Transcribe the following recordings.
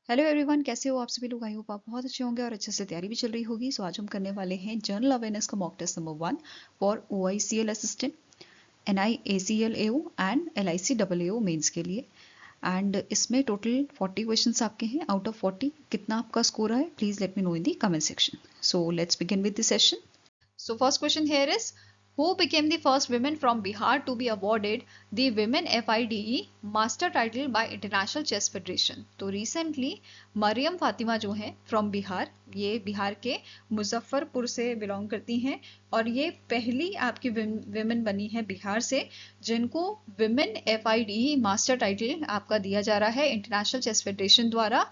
Hello everyone, कैसे हो आप सभी लोग। आई होप आप बहुत अच्छे होंगे और अच्छे से तैयारी भी चल रही होगी। सो आज हम करने वाले हैं जनरल अवेयरनेस का mock test number 1 for OICL assistant, NIACL AO and LIC AAO mains के लिए। एंड इसमें टोटल 40 क्वेश्चंस आपके हैं। आउट ऑफ 40 कितना आपका स्कोर है, please let me know in the comment section. So let's begin with the session. So first question here is, who became the first women from Bihar to be awarded the Women FIDE Master title by International Chess Federation? तो recently Maryam Fatima जो है from Bihar, ये बिहार के मुजफ्फरपुर से belong करती हैं और ये पहली आपकी विमेन बनी है बिहार से जिनको विमेन FIDE मास्टर टाइटल आपका दिया जा रहा है इंटरनेशनल चेस फेडरेशन द्वारा,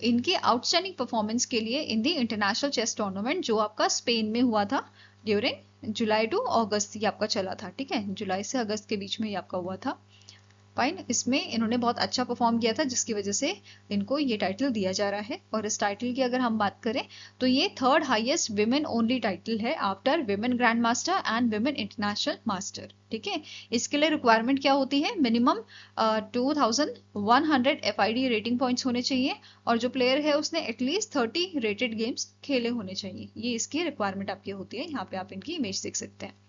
इनके आउटस्टैंडिंग परफॉर्मेंस के लिए इन दी इंटरनेशनल चेस टूर्नामेंट जो आपका स्पेन में हुआ था ड्यूरिंग जुलाई टू अगस्त ये आपका चला था। ठीक है, जुलाई से अगस्त के बीच में ये आपका हुआ था। फाइन, इसमें इन्होंने बहुत अच्छा परफॉर्म किया था जिसकी वजह से इनको ये टाइटल दिया जा रहा है। और इस टाइटल की अगर हम बात करें तो ये third highest women only title है after women grandmaster and women international master. ठीक है, इसके लिए रिक्वायरमेंट क्या होती है, मिनिमम 2100 FID रेटिंग पॉइंट्स होने चाहिए और जो प्लेयर है उसने एटलीस्ट 30 रेटेड गेम्स खेले होने चाहिए। ये इसकी रिक्वायरमेंट आपकी होती है। यहाँ पे आप इनकी इमेज देख सकते हैं।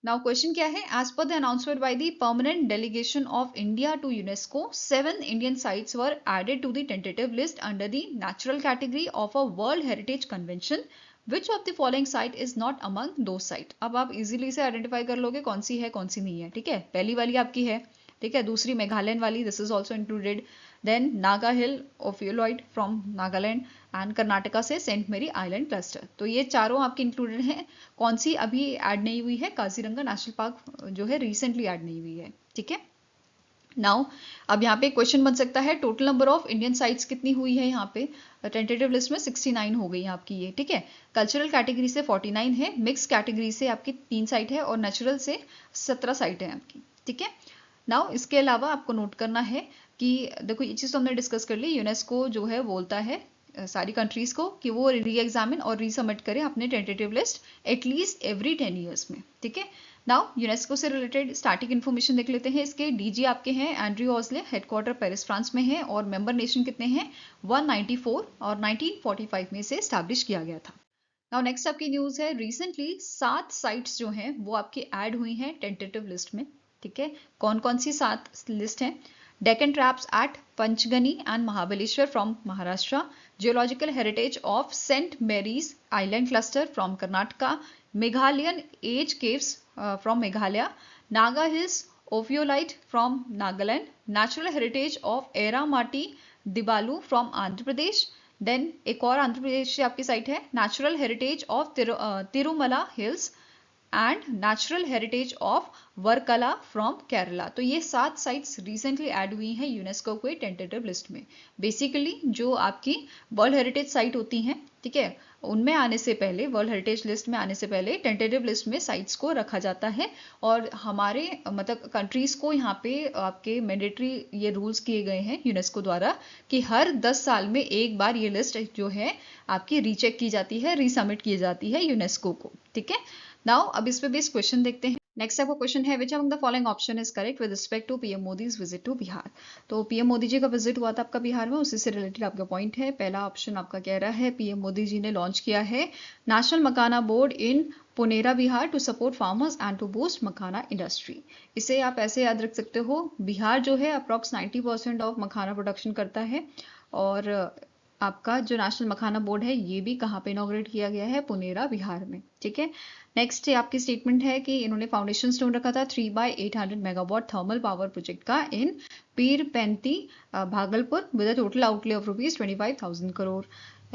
Now question क्या है, as per the announcement by the permanent delegation of India to UNESCO, 7 Indian sites were added to the tentative list under the natural category of a World Heritage Convention. Which of the following site is not among those site? अब आप easily से identify कर लोगे कौन सी है कौन सी नहीं है। ठीक है, पहली वाली आपकी है, ठीक है, दूसरी मेघालय वाली, this is also included. Then Naga hill ophiolite from Nagaland and Karnataka से सेंट मेरी आइलैंड क्लस्टर। तो ये चारों आपके इंक्लूडेड हैं। कौन सी अभी ऐड नहीं हुई है, काजीरंगा नेशनल पार्क जो है रिसेंटली ऐड नहीं हुई है। ठीक है, नाउ अब यहाँ पे क्वेश्चन बन सकता है, total number of Indian sites कितनी हुई है यहाँ पे टेंटेटिव लिस्ट में 69 हो गई आपकी ये। ठीक है, कल्चरल कैटेगरी से 49 है, मिक्स कैटेगरी से आपकी 3 साइट है और नेचुरल से 17 साइट है आपकी। ठीक है, नाउ इसके अलावा आपको नोट करना है कि देखो ये चीज़ तो हमने डिस्कस कर ली, यूनेस्को जो है बोलता है सारी कंट्रीज को कि वो री एग्जामिन और रीसबमिट करें अपने tentative list at least every 10 years में। ठीक है, नाउ यूनेस्को से रिलेटेड स्टार्टिंग इन्फॉर्मेशन देख लेते हैं। इसके डीजी आपके हैं एंड्रयू ऑजले, हेडक्वार्टर पेरिस फ्रांस में है और मेंबर नेशन कितने हैं 194 और 1945 में से स्टैब्लिश किया गया था। नाउ नेक्स्ट आपकी न्यूज़ है, रिसेंटली 7 साइट्स जो हैं वो आपकी ऐड हुई हैं टेंटेटिव लिस्ट में। ठीक है, कौन कौन सी 7 लिस्ट हैं, Deccan traps at Panchgani and Mahabaleshwar from Maharashtra, geological heritage of saint Mary's island cluster from Karnataka, Meghalayan age caves from Meghalaya, Naga hills ophiolite from Nagaland, natural heritage of Erramatti Dibbalu from Andhra Pradesh. Then एक और आंध्र प्रदेश से आपकी साइट है, natural heritage of Tirumala hills and natural heritage of Varkala from Kerala. तो ये 7 sites recently add हुई हैं UNESCO के टेंटेटिव लिस्ट में। बेसिकली जो आपकी वर्ल्ड हेरिटेज साइट होती हैं, ठीक है, उनमें आने से पहले, वर्ल्ड हेरिटेज लिस्ट में आने से पहले टेंटेटिव लिस्ट में साइट्स को रखा जाता है और हमारे मतलब कंट्रीज को यहाँ पे आपके मैंडेटरी ये रूल्स किए गए हैं यूनेस्को द्वारा कि हर 10 साल में एक बार ये लिस्ट जो है आपकी रीचेक की जाती है, रीसबमिट की जाती है यूनेस्को को। ठीक है, नाउ अब इस पे बेस क्वेश्चन देखते हैं। नेक्स्ट आपका क्वेश्चन है, which among the following option is correct with respect to PM Modi's visit to Bihar. तो पीएम मोदी जी का विजिट हुआ था आपका बिहार में, उसी से रिलेटेड आपका पॉइंट है। पहला ऑप्शन आपका कह रहा है पीएम मोदी जी ने लॉन्च किया है नेशनल मकाना बोर्ड इन पुनेरा Bihar to support farmers and to boost makhana industry. इसे आप ऐसे याद रख सकते हो, बिहार जो है अप्रॉक्स 90% ऑफ मखाना प्रोडक्शन करता है और आपका जो नेशनल मखाना बोर्ड है ये भी कहाँ पे इनॉग्रेट किया गया है, पुनेरा बिहार में। ठीक है, नेक्स्ट आपकी स्टेटमेंट है कि इन्होंने फाउंडेशन स्टोन रखा था 3/800 मेगावाट थर्मल पावर प्रोजेक्ट का in Pirpainti Bhagalpur with a total outlay of ₹25,000 crore.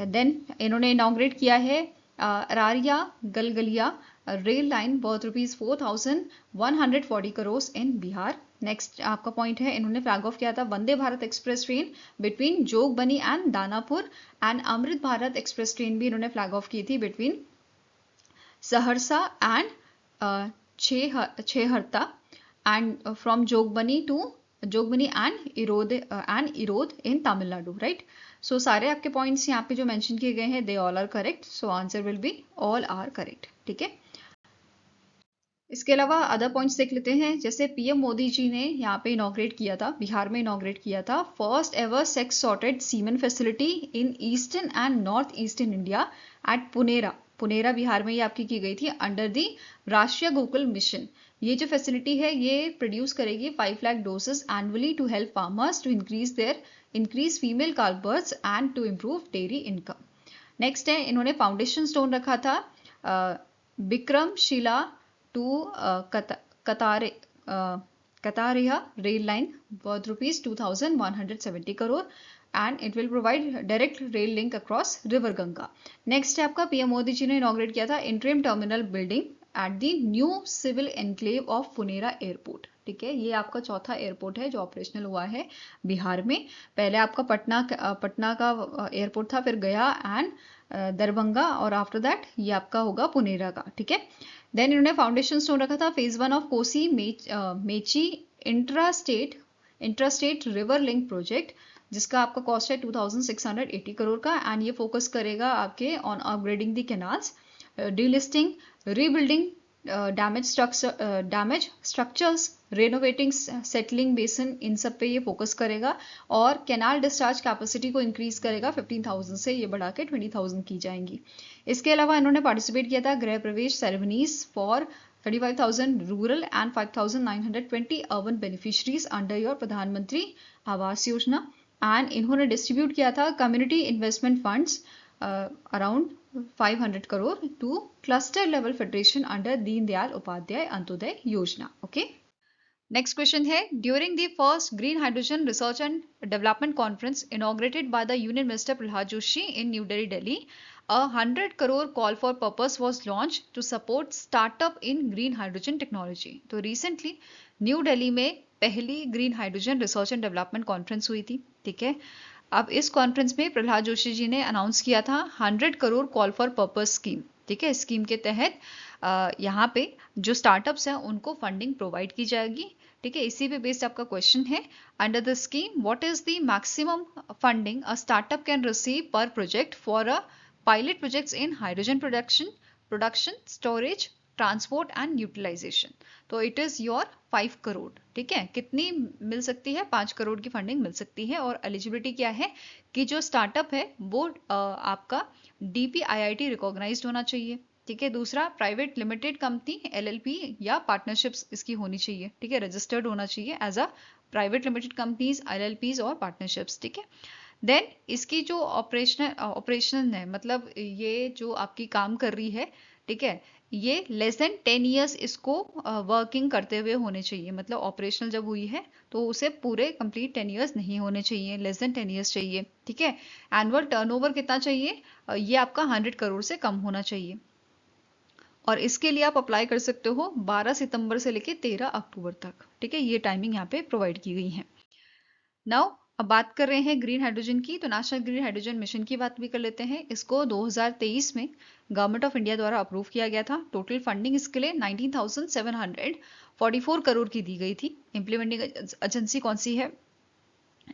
Then इन्होंने इनॉग्रेट किया है Araria Galgalia rail line worth ₹4,140 crore in Bihar. Next आपका पॉइंट है, इन्होंने फ्लैग ऑफ किया था Vande Bharat express train between Jogbani and Danapur and Amrit Bharat express train भी इन्होंने फ्लैग ऑफ की थी between Saharsa and Chheharta and from Jogbani and Erode in Tamil Nadu. Right, so सारे आपके पॉइंट्स यहाँ पे जो मेंशन किए गए हैं they all are correct, so answer will be all are correct. ठीक है, इसके अलावा अदर पॉइंट्स देख लेते हैं, जैसे पीएम मोदी जी ने यहाँ पे इनॉग्रेट किया था, बिहार में इनॉग्रेट किया था first ever sex sorted semen facility in eastern and north eastern India at Punaura. Punaura Bihar में ये आपकी की गई थी अंडर दी राष्ट्रीय गोकुल मिशन। ये जो फैसिलिटी है ये प्रोड्यूस करेगी 5 lakh doses annually to help farmers to increase female calf births and to improve dairy income. Next है, इन्होंने फाउंडेशन स्टोन रखा था Vikramshila to Katareah rail line worth ₹2,170 crore and it will provide direct rail link across river Ganga. Next है आपका PM Modi ji ने inaugurate किया था interim terminal building at the new civil enclave of पुनेरा एयरपोर्ट। ठीक है, ये आपका चौथा एयरपोर्ट है जो ऑपरेशनल हुआ है बिहार में। पहले आपका पटना का एयरपोर्ट था, फिर गया एंड दरभंगा, और आफ्टर दैट ये आपका होगा पुनेरा का। ठीक है, देन इन्होंने फाउंडेशन स्टोन रखा था phase 1 of Kosi Mechi intrastate river link project, जिसका आपका कॉस्ट है 2680 करोड़ का एंड ये फोकस करेगा आपके on upgrading the canals, desilting, rebuilding damage structures, renovating settling basin, इन सब पे ये फोकस करेगा और कैनाल डिस्चार्ज कैपेसिटी को इंक्रीज करेगा 15,000 से ये बढ़ा के 20,000 की जाएंगी। इसके अलावा इन्होंने पार्टिसिपेट किया था griha pravesh ceremonies for 35,000 rural and 5,920 urban beneficiaries under your Pradhan Mantri Awas Yojana and इन्होंने डिस्ट्रीब्यूट किया था community investment funds around 500 crore to cluster level federation under Deendayal Upadhyaya Antyodaya Yojana. Okay, next question है, during the first green hydrogen research and development conference inaugurated by the union minister Prahlad Joshi in new Delhi, a 100 crore call for purpose was launched to support startup in green hydrogen technology। तो recently new Delhi में पहली green hydrogen research and development conference हुई थी। ठीक है, अब इस conference में प्रहलाद जोशी जी ने अनाउंस किया था 100 crore call for purpose scheme. ठीक है, स्कीम के तहत यहाँ पे जो स्टार्टअप्स हैं उनको फंडिंग प्रोवाइड की जाएगी। ठीक है, इसी पे बेस्ड आपका क्वेश्चन है, under the scheme what is the maximum funding a startup can receive per project for a pilot projects in hydrogen production, storage, transport and utilisation. तो इट इज योर 5 करोड़। ठीक है, कितनी मिल सकती है? 5 करोड़ की फंडिंग मिल सकती है और एलिजिबिलिटी क्या है कि जो स्टार्टअप है वो आपका DPIIT रिकॉग्नाइज्ड होना चाहिए। ठीक है, दूसरा प्राइवेट लिमिटेड कंपनी LLP या पार्टनरशिप्स इसकी होनी चाहिए। ठीक है, रजिस्टर्ड होना चाहिए as a private limited companies, LLPs और पार्टनरशिप्स। ठीक है, देन इसकी जो ऑपरेशन है, मतलब ये जो आपकी काम कर रही है, ठीक है, ये लेस देन 10 ईयर्स इसको वर्किंग करते हुए होने चाहिए। मतलब ऑपरेशनल जब हुई है तो उसे पूरे कंप्लीट 10 ईयर्स नहीं होने चाहिए, लेस देन 10 ईयर्स चाहिए। ठीक है, एनुअल टर्नओवर कितना चाहिए? ये आपका 100 करोड़ से कम होना चाहिए और इसके लिए आप अप्लाई कर सकते हो 12 सितंबर से लेके 13 अक्टूबर तक। ठीक है, ये टाइमिंग यहाँ पे प्रोवाइड की गई है। नाउ अब बात कर रहे हैं ग्रीन हाइड्रोजन की, तो नेशनल ग्रीन हाइड्रोजन मिशन की बात भी कर लेते हैं। इसको 2023 में गवर्नमेंट ऑफ इंडिया द्वारा अप्रूव किया गया था। टोटल फंडिंग इसके लिए 19,744 करोड़ की दी गई थी। इंप्लीमेंटिंग एजेंसी कौन सी है?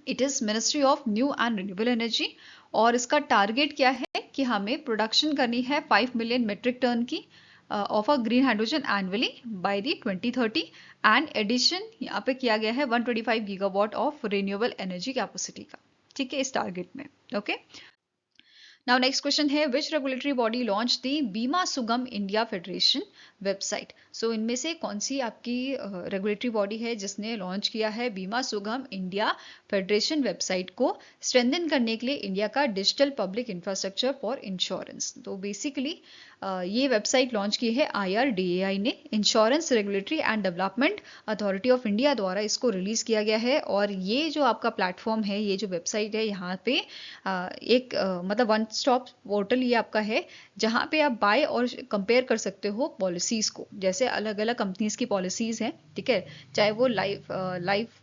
It is ministry of new and renewable energy और इसका टारगेट क्या है कि हमें प्रोडक्शन करनी है 5 मिलियन मेट्रिक टन की of a green hydrogen annually by the 2030 and addition यहाँ पे किया गया है 125 gigawatt of renewable energy capacity का। ठीक है, इस टारगेट में। ओके, नाउ नेक्स्ट क्वेश्चन है, विच रेगुलेटरी बॉडी लॉन्च दी बीमा सुगम इंडिया फेडरेशन वेबसाइट। सो इनमें से कौन सी आपकी रेगुलेटरी बॉडी है जिसने लॉन्च किया है बीमा सुगम इंडिया फेडरेशन वेबसाइट को स्ट्रेंथन करने के लिए इंडिया का digital public infrastructure for insurance? तो बेसिकली ये वेबसाइट लॉन्च की है IRDAI ने, insurance regulatory and development authority of India द्वारा इसको रिलीज किया गया है। और ये जो आपका प्लेटफॉर्म है, ये जो वेबसाइट है, यहाँ पे एक मतलब वन स्टॉप पोर्टल ये आपका है जहाँ पे आप बाय और कंपेयर कर सकते हो पॉलिसीज को। जैसे अलग अलग कंपनीज की पॉलिसीज हैं, ठीक है, चाहे वो लाइफ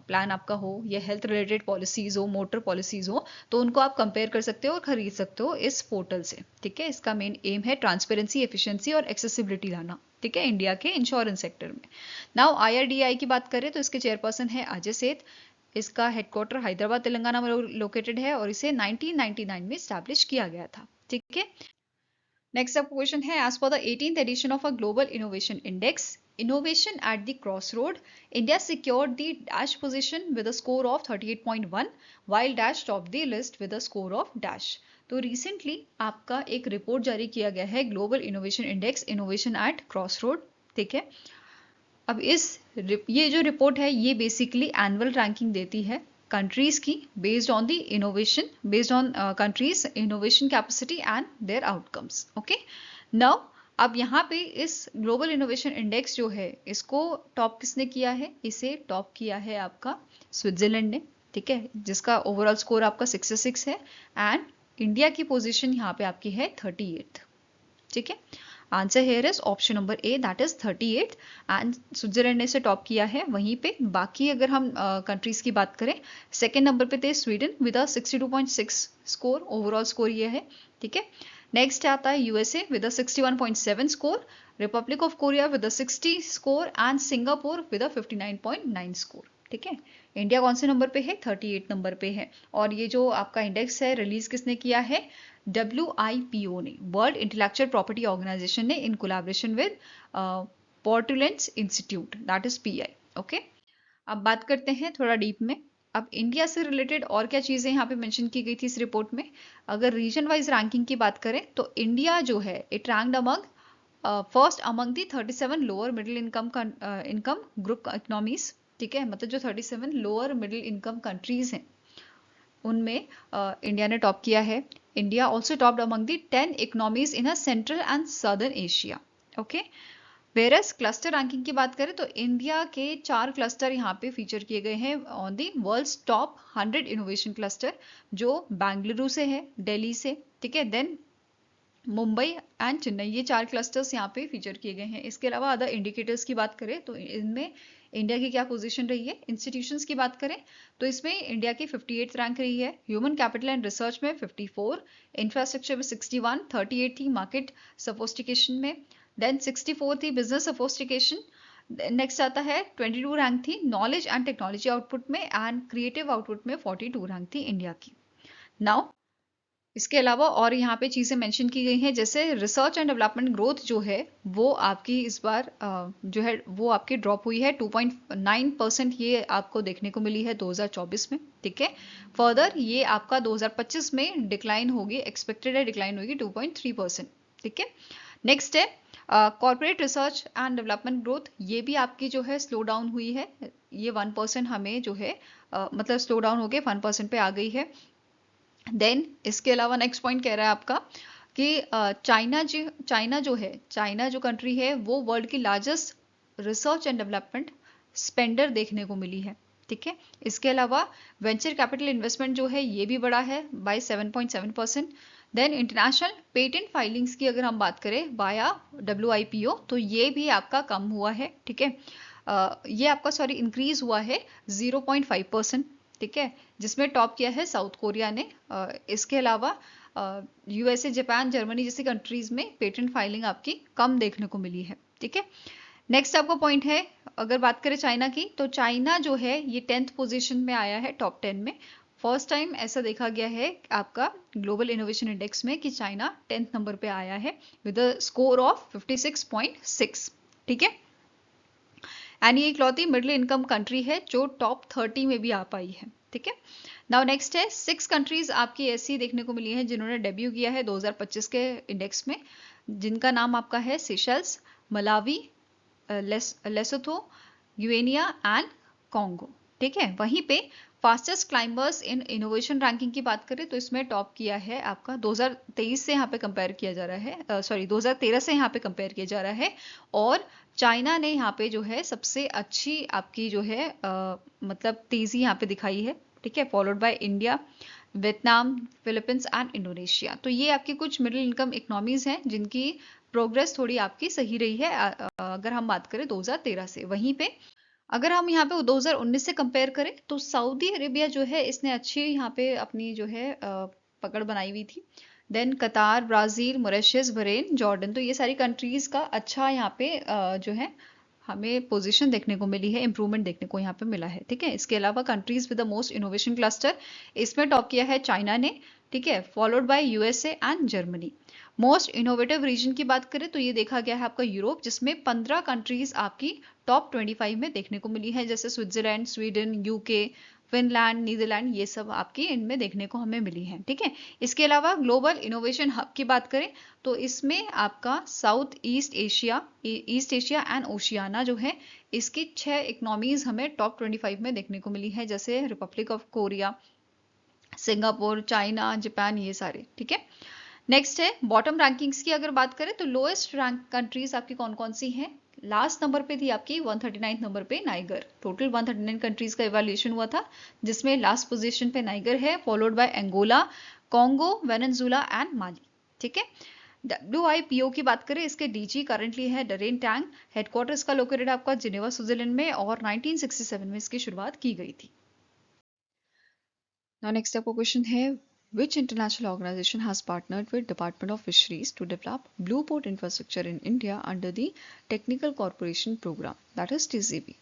प्लान आपका हो या हेल्थ रिलेटेड पॉलिसीज हो, मोटर पॉलिसीज हो, तो उनको आप कंपेयर कर सकते हो और खरीद सकते हो इस पोर्टल से। ठीक है, इसका मेन एम है ट्रांसपेरेंसी, एफिशिएंसी और एक्सेसिबिलिटी लाना। ठीक है, इंडिया के इंश्योरेंस सेक्टर में। नाउ IRDAI की बात करें तो इसके चेयरपर्सन है अजय सेठ। इसका हेडक्वार्टर हैदराबाद तेलंगाना में लोकेटेड है और इसे 1999 में स्टैब्लिश किया गया था। ठीक है, नेक्स्ट आपका क्वेश्चन है, as per the 18th edition of a global innovation index, innovation at the crossroad, India secured the dash position with a score of 38.1 while dash topped the list with a score of dash. तो recently आपका एक report जारी किया गया है, global innovation index, innovation at crossroad, ठीक है। अब ये जो रिपोर्ट है ये बेसिकली एनुअल रैंकिंग देती है कंट्रीज की based on the innovation, based on countries innovation capacity and their outcomes. Okay, now अब यहाँ पे इस ग्लोबल इनोवेशन इंडेक्स जो है इसको टॉप किसने किया है? इसे टॉप किया है आपका स्विट्जरलैंड ने, ठीक है, जिसका ओवरऑल स्कोर आपका 66 है एंड इंडिया की पोजीशन यहाँ पे आपकी है 38th, ठीक है। Answer here is option number A, that is 38 and Switzerland ने इसे टॉप किया है। वहीं पे बाकी अगर हम कंट्रीज की बात करें, सेकेंड नंबर पे थे Sweden with 62.6 score, overall score ये है, ठीक है। नेक्स्ट आता है USA with 61.7 score, Republic of Korea with 60 score and Singapore with 59.9 score, ठीक है। इंडिया कौन से नंबर पे है? 38 नंबर पे है। और ये जो आपका इंडेक्स है रिलीज किसने किया है? WIPO ने, वर्ल्ड इंटेलेक्चुअल प्रॉपर्टी ऑर्गेनाइजेशन ने, in collaboration with Portulans institute, that is PI। Okay, अब बात करते हैं थोड़ा डीप में। अब इंडिया से रिलेटेड और क्या चीजें यहाँ पे मेंशन की गई थी इस रिपोर्ट में? अगर रीजन वाइज रैंकिंग की बात करें तो इंडिया जो है it ranked among first among the 37 lower middle income group economies, ठीक है, मतलब जो 37 लोअर मिडिल इनकम कंट्रीज हैं उनमें इंडिया ने टॉप किया है। India also topped among the 10 economies in a central and southern Asia. Okay, various cluster ranking की बात करें तो इंडिया के 4 क्लस्टर यहाँ पे फीचर किए गए हैं on the world's top 100 innovation cluster, जो बेंगलुरु से है, दिल्ली से, ठीक है, देन मुंबई एंड चेन्नई, ये 4 क्लस्टर्स यहाँ पे फीचर किए गए हैं। इसके अलावा अदर इंडिकेटर्स की बात करें तो इनमें इंडिया की क्या पोजीशन रही है? इंस्टीट्यूशंस की बात करें तो इसमें इंडिया की 58th रैंक रही है, ह्यूमन कैपिटल एंड रिसर्च में 54, इंफ्रास्ट्रक्चर में 61, 38 थी मार्केट सोफिस्टिकेशन में, देन 64 थी बिजनेस सोफिस्टिकेशन, नेक्स्ट आता है 22 रैंक थी नॉलेज एंड टेक्नोलॉजी आउटपुट में एंड क्रिएटिव आउटपुट में 42 रैंक थी इंडिया की। नाउ इसके अलावा और यहाँ पे चीज़ें मेंशन की गई हैं, जैसे रिसर्च एंड डेवलपमेंट ग्रोथ जो है वो आपकी इस बार जो है वो आपकी ड्रॉप हुई है 2.9%, ये आपको देखने को मिली है 2024 में, ठीक है। फर्दर ये आपका 2025 में डिक्लाइन होगी, एक्सपेक्टेड है डिक्लाइन होगी 2.3%, ठीक है। नेक्स्ट है corporate research and development growth, ये भी आपकी जो है स्लो डाउन हुई है, ये 1% हमें जो है मतलब स्लो डाउन होके 1% पे आ गई है। देन इसके अलावा नेक्स्ट पॉइंट कह रहा है आपका कि चाइना जो कंट्री है वो वर्ल्ड की largest research and development spender देखने को मिली है, ठीक है। इसके अलावा वेंचर कैपिटल इन्वेस्टमेंट जो है ये भी बढ़ा है बाय 7.7%। देन इंटरनेशनल पेटेंट फाइलिंग्स की अगर हम बात करें बाया WIPO तो ये भी आपका कम हुआ है, ठीक है, ये आपका इंक्रीज हुआ है 0.5%, ठीक है, जिसमें टॉप किया है साउथ कोरिया ने। इसके अलावा USA, जापान, जर्मनी जैसी कंट्रीज में पेटेंट फाइलिंग आपकी कम देखने को मिली है, ठीक है। नेक्स्ट आपका पॉइंट है, अगर बात करें चाइना की तो चाइना जो है ये 10th पोजीशन में आया है टॉप 10 में। फर्स्ट टाइम ऐसा देखा गया है आपका ग्लोबल इनोवेशन इंडेक्स में कि चाइना 10th नंबर पे आया है विद अ स्कोर ऑफ 56.6, ठीक है। एंड ये इकलौती मिडिल इनकम कंट्री है जो टॉप 30 में भी आ पाई है, ठीक है। नाउ नेक्स्ट है 6 कंट्रीज आपकी ऐसी देखने को मिली है जिन्होंने डेब्यू किया है 2025 के इंडेक्स में, जिनका नाम आपका है सेशल्स, मलावी, लेसोथो, यूएनिया एंड कॉन्गो, ठीक है। वहीं पे fastest climbers in innovation ranking की बात करें तो इसमें टॉप किया है आपका 2023 से यहाँ पे कंपेयर किया जा रहा है, 2013 से यहाँ पे कंपेयर किया जा रहा है, और चाइना ने यहाँ पे जो है सबसे अच्छी आपकी जो है मतलब तेजी यहाँ पे दिखाई है, ठीक है, followed by India, Vietnam, Philippines and Indonesia. तो ये आपकी कुछ मिडिल इनकम इकोनॉमीज हैं जिनकी प्रोग्रेस थोड़ी आपकी सही रही है अगर हम बात करें 2013 से। वहीं पे अगर हम यहाँ पे 2019 से कंपेयर करें तो सऊदी अरेबिया जो है इसने अच्छी यहाँ पे अपनी जो है पकड़ बनाई हुई थी। देन कतार, ब्राजील, मॉरिशस, बहरीन, जॉर्डन, तो ये सारी कंट्रीज का अच्छा यहाँ पे जो है हमें पोजीशन देखने को मिली है, इंप्रूवमेंट देखने को यहाँ पे मिला है, ठीक है। इसके अलावा countries with the most innovation cluster, इसमें टॉप किया है चाइना ने, ठीक है, followed by USA and Germany. Most innovative region की बात करें तो ये देखा गया है आपका यूरोप, जिसमें 15 कंट्रीज आपकी टॉप 25 में देखने को मिली है, जैसे Switzerland, Sweden, UK, Finland, Netherland, ये सब आपकी इनमें देखने को हमें मिली है। ठीक है, इसके अलावा ग्लोबल इनोवेशन हब की बात करें तो इसमें आपका south east Asia and Oceania जो है, इसकी 6 इकोनॉमीज हमें टॉप 25 में देखने को मिली है, जैसे Republic of Korea, Singapore, China, Japan, ये सारे। ठीक है, नेक्स्ट है बॉटम रैंकिंग्स की अगर बात करें तो लोएस्ट रैंक कंट्रीज आपकी कौन कौन सी हैं। लास्ट नंबर पे थी आपकी 139 नंबर पे नाइगर। टोटल 139 कंट्रीज का इवैल्यूएशन हुआ था, जिसमें लास्ट पोजीशन पे नाइगर है, followed by Angola, Congo, Venezuela and Mali. ठीक है, WIPO की बात करें, इसके डीजी करंटली है डरेन टैंग, हेडक्वार्टर इसका लोकेटेड आपका जिनेवा स्विट्जरलैंड में, और 1967 में इसकी शुरुआत की गई थी। Now next आपका क्वेश्चन है, which international organization has partnered with Department of Fisheries to develop blue port infrastructure in India under the Technical Cooperation Program, that is TCP।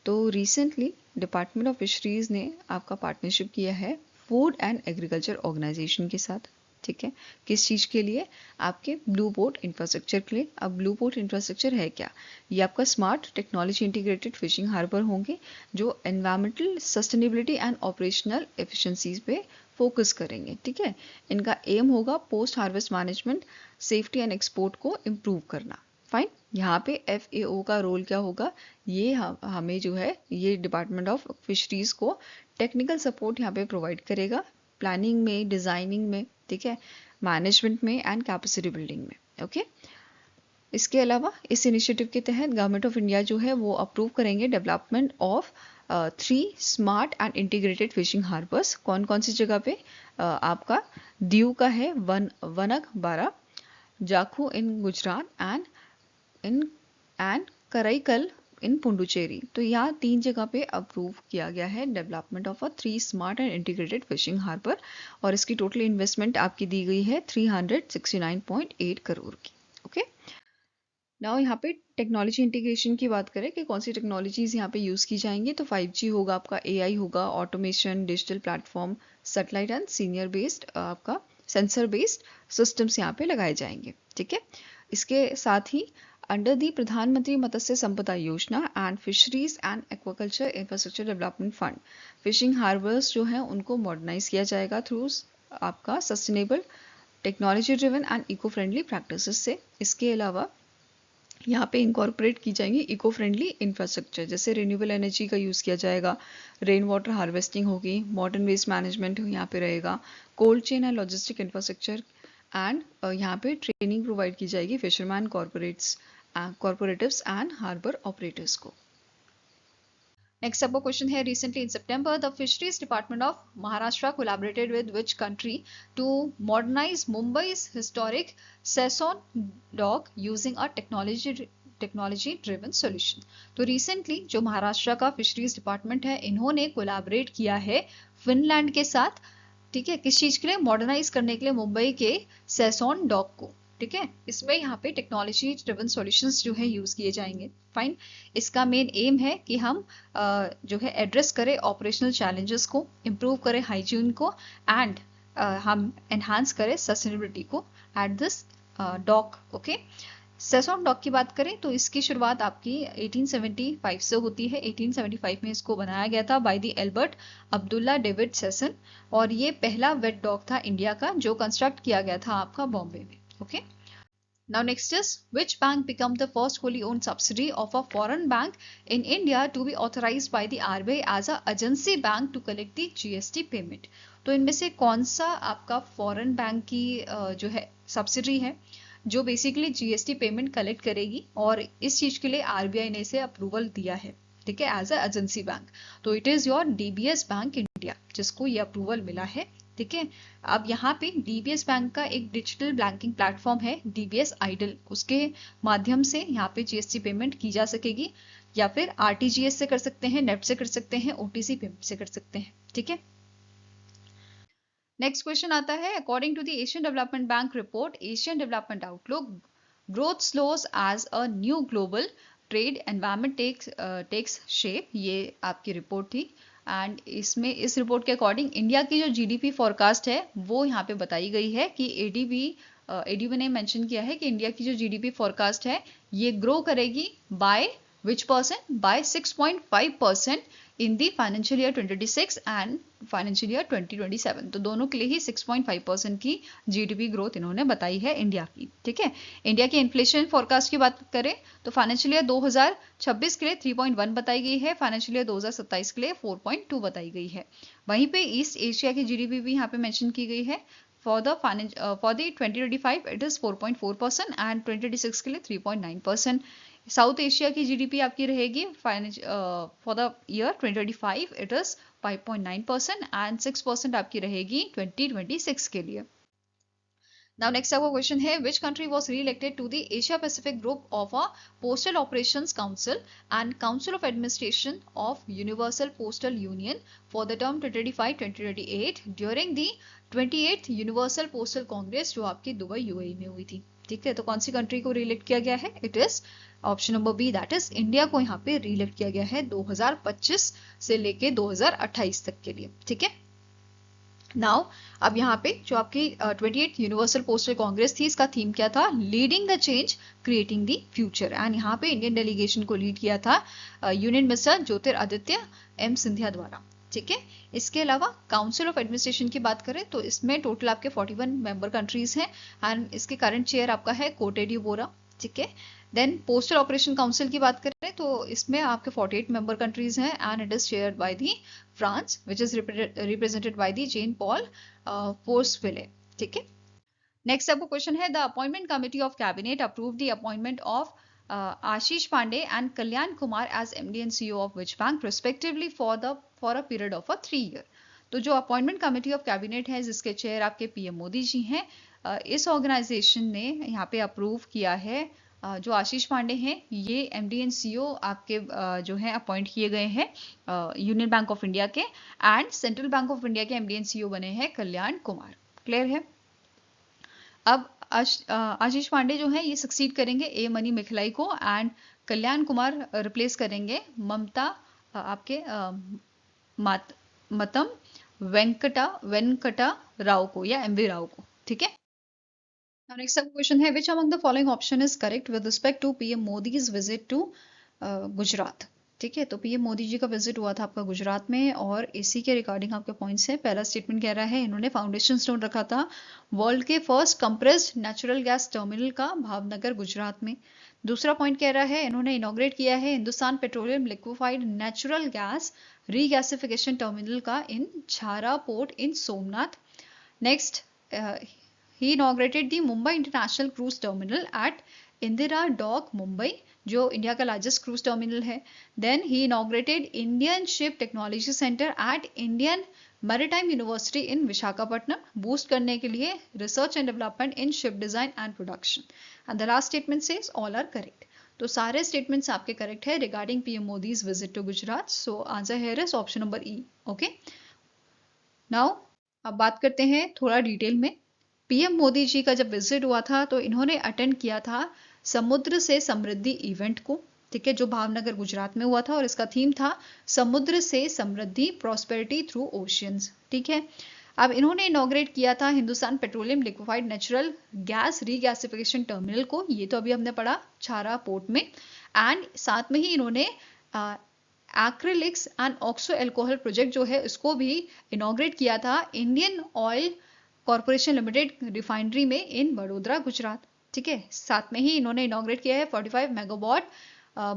तो recently Department of Fisheries ने आपका partnership किया है food and agriculture organisation के साथ। ठीक है, किस चीज़ के लिए? आपके ब्लू पोर्ट इंफ्रास्ट्रक्चर के लिए। अब ब्लू पोर्ट इंफ्रास्ट्रक्चर है क्या? ये आपका smart technology integrated fishing harbour होंगे, जो environmental sustainability and operational efficiencies पे फोकस करेंगे। ठीक है, इनका एम होगा post harvest management, safety and export को इम्प्रूव करना। फाइन, यहाँ पे FAO का रोल क्या होगा? ये हमें जो है, ये डिपार्टमेंट ऑफ फिशरीज को टेक्निकल सपोर्ट यहाँ पे प्रोवाइड करेगा, प्लानिंग में, डिजाइनिंग में, ठीक है, मैनेजमेंट में एंड कैपेसिटी बिल्डिंग में। ओके, इसके अलावा इस इनिशिएटिव के तहत गवर्नमेंट ऑफ इंडिया जो है वो अप्रूव करेंगे development of 3 smart and integrated fishing harbours. कौन कौन सी जगह पे? आपका दीव का है, वनग 12, Jakhau in Gujarat and Karaikal in Puducherry. तो यहाँ 3 जगह पे अप्रूव किया गया है development of 3 smart and integrated fishing harbour, और इसकी टोटल इन्वेस्टमेंट आपकी दी गई है 369.8 करोड़ की। ओके, नाउ यहाँ पे टेक्नोलॉजी इंटीग्रेशन की बात करें कि कौन सी टेक्नोलॉजीज यहाँ पे यूज़ की जाएंगी, तो 5G होगा आपका, AI होगा, automation, digital platform, satellite and senior based आपका सेंसर बेस्ड सिस्टम्स यहाँ पे लगाए जाएंगे। ठीक है, इसके साथ ही अंडर दी प्रधानमंत्री Matsya Sampada Yojana and fisheries and aquaculture infrastructure development fund, fishing harbours जो हैं उनको मॉडर्नाइज किया जाएगा थ्रू आपका sustainable technology driven and eco friendly practices से। इसके अलावा यहाँ पे इंकॉर्पोरेट की जाएंगी इको फ्रेंडली इंफ्रास्ट्रक्चर, जैसे रिन्यूएबल एनर्जी का यूज़ किया जाएगा, रेन वाटर हार्वेस्टिंग होगी, मॉडर्न वेस्ट मैनेजमेंट यहाँ पे रहेगा, cold chain and logistic infrastructure, and यहाँ पे ट्रेनिंग प्रोवाइड की जाएगी फिशरमैन कॉर्पोरेटिव्स एंड हार्बर ऑपरेटर्स को। नेक्स्ट आपका क्वेश्चन है, recently in September the fisheries department of Maharashtra collaborated with which country to modernise Mumbai's historic Sassoon dock using a technology driven solution. तो recently जो महाराष्ट्र का फिशरीज डिपार्टमेंट है, इन्होंने कोलैबोरेट किया है फिनलैंड के साथ। ठीक है, किस चीज के लिए? मॉडर्नाइज करने के लिए मुंबई के सेसोन डॉक को। ठीक है, इसमें यहाँ पे टेक्नोलॉजी ड्रिवन सॉल्यूशंस जो है यूज किए जाएंगे। फाइन, इसका मेन एम है कि हम जो है एड्रेस करें ऑपरेशनल चैलेंजेस को, इम्प्रूव करें हाइजीन को, एंड हम एनहांस करें सस्टेनेबिलिटी को at this dock. Okay, Sassoon dock की बात करें तो इसकी शुरुआत आपकी 1875 से होती है। 1875 में इसको बनाया गया था by the Albert Abdullah David session, और ये पहला वेट डॉक था इंडिया का जो कंस्ट्रक्ट किया गया था आपका बॉम्बे में। Okay, now next is which bank become the first wholly owned subsidiary of a foreign bank in India to be authorized by the RBI as a agency bank to collect the GST payment। तो इनमें से कौन सा आपका foreign bank की जो है subsidy है जो बेसिकली GST पेमेंट कलेक्ट करेगी, और इस चीज के लिए RBI ने इसे अप्रूवल दिया है। ठीक है, एज अ एजेंसी बैंक। तो it is your DBS bank India जिसको ये अप्रूवल मिला है। ठीक है, अब यहाँ पे DBS बैंक का एक डिजिटल बैंकिंग प्लेटफॉर्म है DBS आइडल, उसके माध्यम से यहाँ पे GST पेमेंट की जा सकेगी, या फिर RTGS से कर सकते हैं, नेफ्ट से कर सकते हैं, OTC पेमेंट से कर सकते हैं। ठीक है, नेक्स्ट क्वेश्चन आता है, according to the Asian development bank report Asian development outlook, growth slows as a new global trade environment takes shape. ये आपकी रिपोर्ट थी, एंड इसमें इस रिपोर्ट के अकॉर्डिंग इंडिया की जो GDP फॉरकास्ट है वो यहाँ पे बताई गई है कि ADB एडीबी ने मेंशन किया है कि इंडिया की जो जीडीपी फोरकास्ट है ये ग्रो करेगी by which percent, by 6.5% in the financial year 2026 and financial year 2027। तो दोनों के लिए ही 6.5% की जीडीपी ग्रोथ इन्होंने बताई है इंडिया की। ठीक है, इंडिया की इन्फ्लेशन फोरकास्ट की बात करें तो फाइनेंशियल ईयर 2026 के लिए 3.1 बताई गई है, फाइनेंशियल ईयर 2027 के लिए 4.2 बताई गई है। वहीं पे ईस्ट एशिया की जीडीपी भी यहाँ पे मेंशन की गई है। For the 2025 it is 4.4% and 2026 के लिए 3.9%। साउथ एशिया की जीडीपी आपकी रहेगी for the year 2025 it is 5.9% and 6% आपकी रहेगी 2026 के लिए। Now next our question है which country was re-elected to the Asia Pacific group of a Postal Operations Council and Council of Administration of Universal Postal Union for the term 2025-2028 during the 28th Universal Postal Congress जो आपकी Dubai UAE में हुई थी। ठीक है, तो कौन सी country को रीइलेक्ट किया गया है? It is option number B, that is India को यहाँ पे रीइलेक्ट किया गया है 2025 से लेके 2028 तक के लिए। ठीक है, नाउ अब यहाँ पे जो आपकी 28th यूनिवर्सल पोस्टल कांग्रेस थी, इसका थीम क्या था? Leading the change creating the future. And यहाँ पे इंडियन डेलीगेशन को लीड किया था union minister Jyotiraditya M Scindia द्वारा। ठीक है, इसके अलावा काउंसिल ऑफ एडमिनिस्ट्रेशन की बात करें तो इसमें टोटल आपके 41 मेंबर कंट्रीज हैं एंड इसके करंट चेयर आपका है कोटेडी बोरा। ठीक है, देन पोस्टल ऑपरेशन काउंसिल की बात करें तो इसमें आपके 48 मेंबर कंट्रीज हैं and it is chaired by the France which is represented by the Jean Paul Forceville. ठीक है, नेक्स्ट आपको क्वेश्चन है the appointment committee of cabinet approve the appointment of Ashish Pande and Kalyan Kumar as MD and CEO of which bank respectively for a period of 3 year. तो जो appointment committee of cabinet है जिसके chair आपके PM Modi जी हैं, इस organisation ने यहाँ पे अप्रूव किया है जो आशीष पांडे हैं ये एमडी एंड सीईओ आपके जो है अपॉइंट किए गए हैं यूनियन बैंक ऑफ इंडिया के, and central bank of India के एमडी एंड सीईओ बने हैं कल्याण कुमार। क्लियर है? अब आशीष पांडे जो है ये सक्सीड करेंगे ए मनी मिखलाई को एंड कल्याण कुमार रिप्लेस करेंगे ममता आपके मतम वेंकटा राव को या एमवी राव को। ठीक है, Now next up question है which among the following option is correct with respect to PM Modi's visit to Gujarat. ठीक है, तो पीएम मोदी जी का विजिट हुआ था आपका गुजरात में और इसी के रिगार्डिंग आपके पॉइंट्स हैं। पहला स्टेटमेंट कह रहा है इन्होंने फाउंडेशन स्टोन रखा था वर्ल्ड के first compressed natural gas terminal का भावनगर गुजरात में। दूसरा पॉइंट कह रहा है इन्होंने इनॉग्रेट किया है Hindustan petroleum liquefied natural gas regasification terminal का in Chhara port in Somnath. Next he inaugurated the Mumbai International Cruise Terminal at Indira Dock, Mumbai, जो इंडिया का लार्जेस्ट क्रूज टर्मिनल है। देन ही inaugurated Indian ship technology centre at Indian maritime university in Visakhapatnam, boost करने के लिए research and development in ship design and production. And the last statement says all are correct. तो सारे statements आपके correct है regarding PM Modi's visit to Gujarat. So answer here is option number E. Okay, now अब बात करते हैं थोड़ा detail में। पीएम मोदी जी का जब विजिट हुआ था तो इन्होंने अटेंड किया था समुद्र से समृद्धि इवेंट को। ठीक है, जो भावनगर गुजरात में हुआ था और इसका थीम था समुद्र से समृद्धि प्रॉस्पेरिटी थ्रू ओशियंस। ठीक है, अब इन्होंने इनॉग्रेट किया था Hindustan petroleum liquefied natural gas regasification terminal को, ये तो अभी हमने पढ़ा छारा पोर्ट में। एंड साथ में ही इन्होंने acrylics and oxo alcohol project जो है इसको भी इनॉग्रेट किया था Indian oil corporation limited refinery में इन वडोदरा गुजरात। ठीक है, साथ में ही इन्होंने इनॉग्रेट किया है 45 megawatt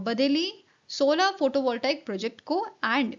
Badeli solar photovoltaic project को and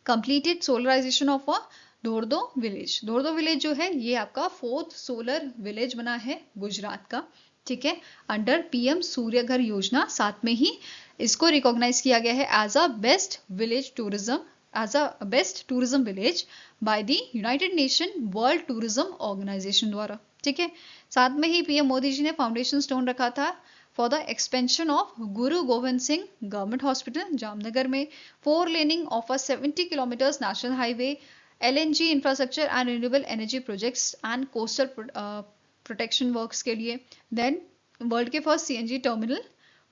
completed solarisation of a Dhordo village. Dhordo village जो है ये आपका 4th सोलर विलेज बना है गुजरात का। ठीक है, अंडर पीएम सूर्य घर योजना। साथ में ही इसको रिकॉग्नाइज किया गया है as a best village tourism as a best tourism village by the United Nation World Tourism Organization द्वारा। ठीक है, साथ में ही पीएम मोदी जी ने फाउंडेशन स्टोन रखा था for the expansion of Guru Gobind Singh government hospital Jamnagar में, 4 laning of a 70 kilometres national highway, LNG infrastructure and renewable energy projects and coastal protection works के लिए। देन वर्ल्ड के first CNG terminal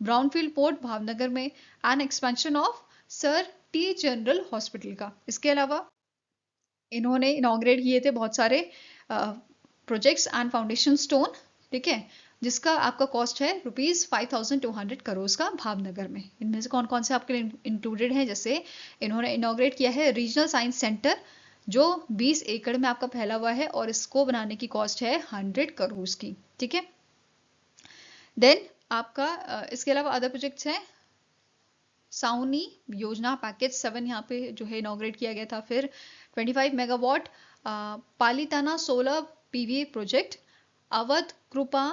brownfield port Bhavnagar में and expansion of sir T general hospital का। इसके अलावा इन्होंने inaugurate किए थे बहुत सारे प्रोजेक्ट्स एंड फाउंडेशन स्टोन, ठीक है, जिसका आपका कॉस्ट है ₹5200 करोड़ का भावनगर में। इनमें से कौन कौन से आपके इंक्लूडेड हैं, जैसे इन्होंने इनॉग्रेट किया है रीजनल साइंस सेंटर जो 20 एकड़ में आपका फैला हुआ है और इसको बनाने की कॉस्ट है 100 करोड़ की, ठीक है। देन आपका इसके अलावा अदर प्रोजेक्ट्स हैं, साउनी योजना पैकेज 7 यहाँ पे जो है इनॉग्रेट किया गया था। फिर 25 megawatt Palitana solar PV project, Awadh कृपा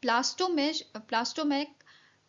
प्लास्टोमेक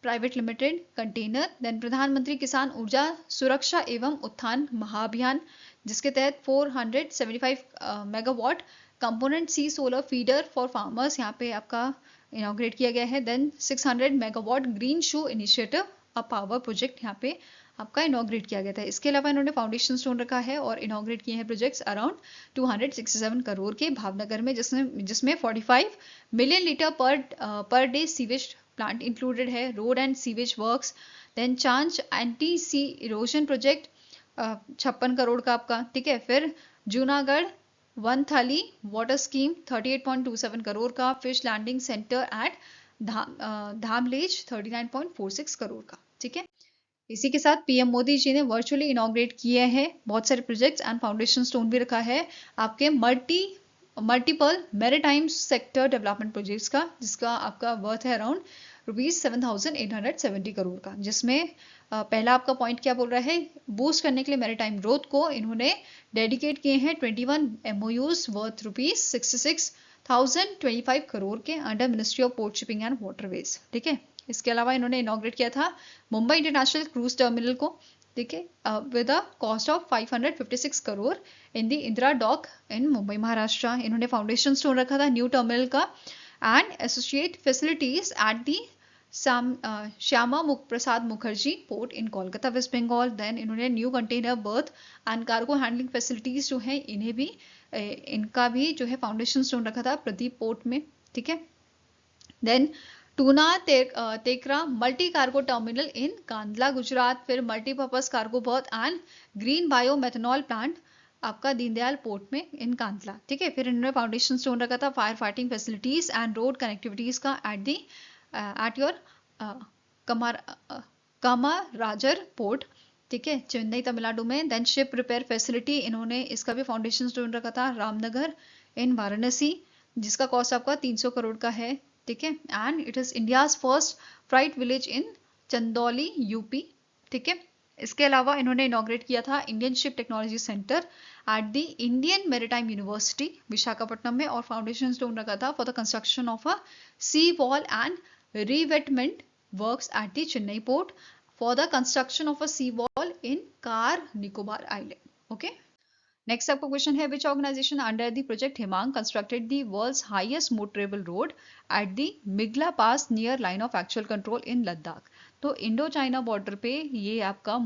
प्राइवेट लिमिटेड कंटेनर। देन प्रधानमंत्री किसान ऊर्जा सुरक्षा एवं उत्थान महाअभियान, जिसके तहत 475 megawatt component C solar feeder for farmers यहाँ पे आपका इनॉग्रेट किया गया है। Then 600 megawatt green shoe initiative a power project यहाँ पे आपका इनॉग्रेट किया गया था। इसके अलावा इन्होंने फाउंडेशन स्टोन रखा है और इनॉग्रेट किए हैं प्रोजेक्ट्स अराउंड 267 करोड़ के भावनगर में, जिसमें 45 million litre per day sewage plant included है, road and sewage works. Then Chanch anti sea erosion project 56 crore का आपका, ठीक है। फिर Junagadh Vanthali water scheme 38.27 crore का। Fish landing centre at Dhamlej 39.46 crore का, ठीक है। इसी के साथ पीएम मोदी जी ने वर्चुअली इनॉग्रेट किए हैं बहुत सारे प्रोजेक्ट्स एंड फाउंडेशन स्टोन भी रखा है आपके multiple maritime sector development projects का, जिसका आपका वर्थ है अराउंड ₹7,870 करोड़ का। जिसमें पहला आपका पॉइंट क्या बोल रहा है, बूस्ट करने के लिए मैरीटाइम ग्रोथ को इन्होंने डेडिकेट किए हैं 21 MOUs वर्थ ₹66,025 करोड़ के under ministry of port shipping and waterways, ठीक है। इसके अलावा इन्होंने इनॉग्रेट किया था मुंबई इंटरनेशनल क्रूज टर्मिनल को, ठीक है, with a cost of 556 crore in the Indira dock in Mumbai Maharashtra. इन्होंने फाउंडेशन स्टोन रखा था न्यू टर्मिनल का and associate facilities at the Shyama Prasad Mukherjee port in Kolkata west Bengal. Then इन्होंने new container berth and cargo handling facilities जो है इन्हें भी इनका भी जो है फाउंडेशन स्टोन रखा था प्रदीप पोर्ट में, ठीक है। Then Tuna Tekra multi cargo terminal in Kandla Gujarat. फिर multipurpose cargo berth and green bio methanol plant आपका दीनदयाल पोर्ट में इन कांदला, ठीक है। फिर इन्होंने फाउंडेशन स्टोन रखा था fire fighting facilities and road connectivities का एट योर कामाराजर पोर्ट, ठीक है, चेन्नई तमिलनाडु में। देन शिप रिपेयर फैसिलिटी इन्होंने इसका भी फाउंडेशन स्टोन रखा था रामनगर इन वाराणसी, जिसका कॉस्ट आपका 300 करोड़ का है, ठीक है। And it is India's first freight village in Chandauli UP, ठीक है। इसके अलावा इन्होंने इनॉग्रेट किया था Indian ship technology centre at the Indian maritime university Visakhapatnam में और फाउंडेशन स्टोन रखा था for the construction of a sea wall and revetment works at the Chennai port for the construction of a sea wall in Car Nicobar island, okay. Next आपका question है which organisation under the project Himank constructed the world's highest motorable road at the Migla pass near line of actual control in Ladakh. तो Indo China border पे ये आपका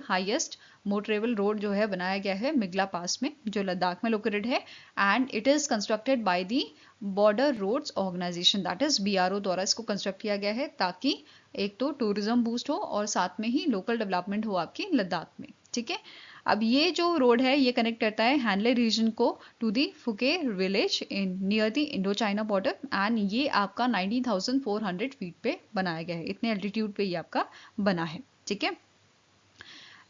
highest motorable road जो है बनाया गया है मिगला पास में जो लद्दाख में लोकेटेड है and it is constructed by the border roads organisation that is BRO द्वारा इसको कंस्ट्रक्ट किया गया है ताकि एक तो टूरिज्म बूस्ट हो और साथ में ही लोकल डेवलपमेंट हो आपकी लद्दाख में, ठीक है। अब ये जो रोड है ये कनेक्ट करता है हैनले रीजन को to the Phukche village in near the Indo China border and ये आपका 19,400 फीट पे बनाया गया है, इतने एल्टीट्यूड पे ये आपका बना है, ठीक है।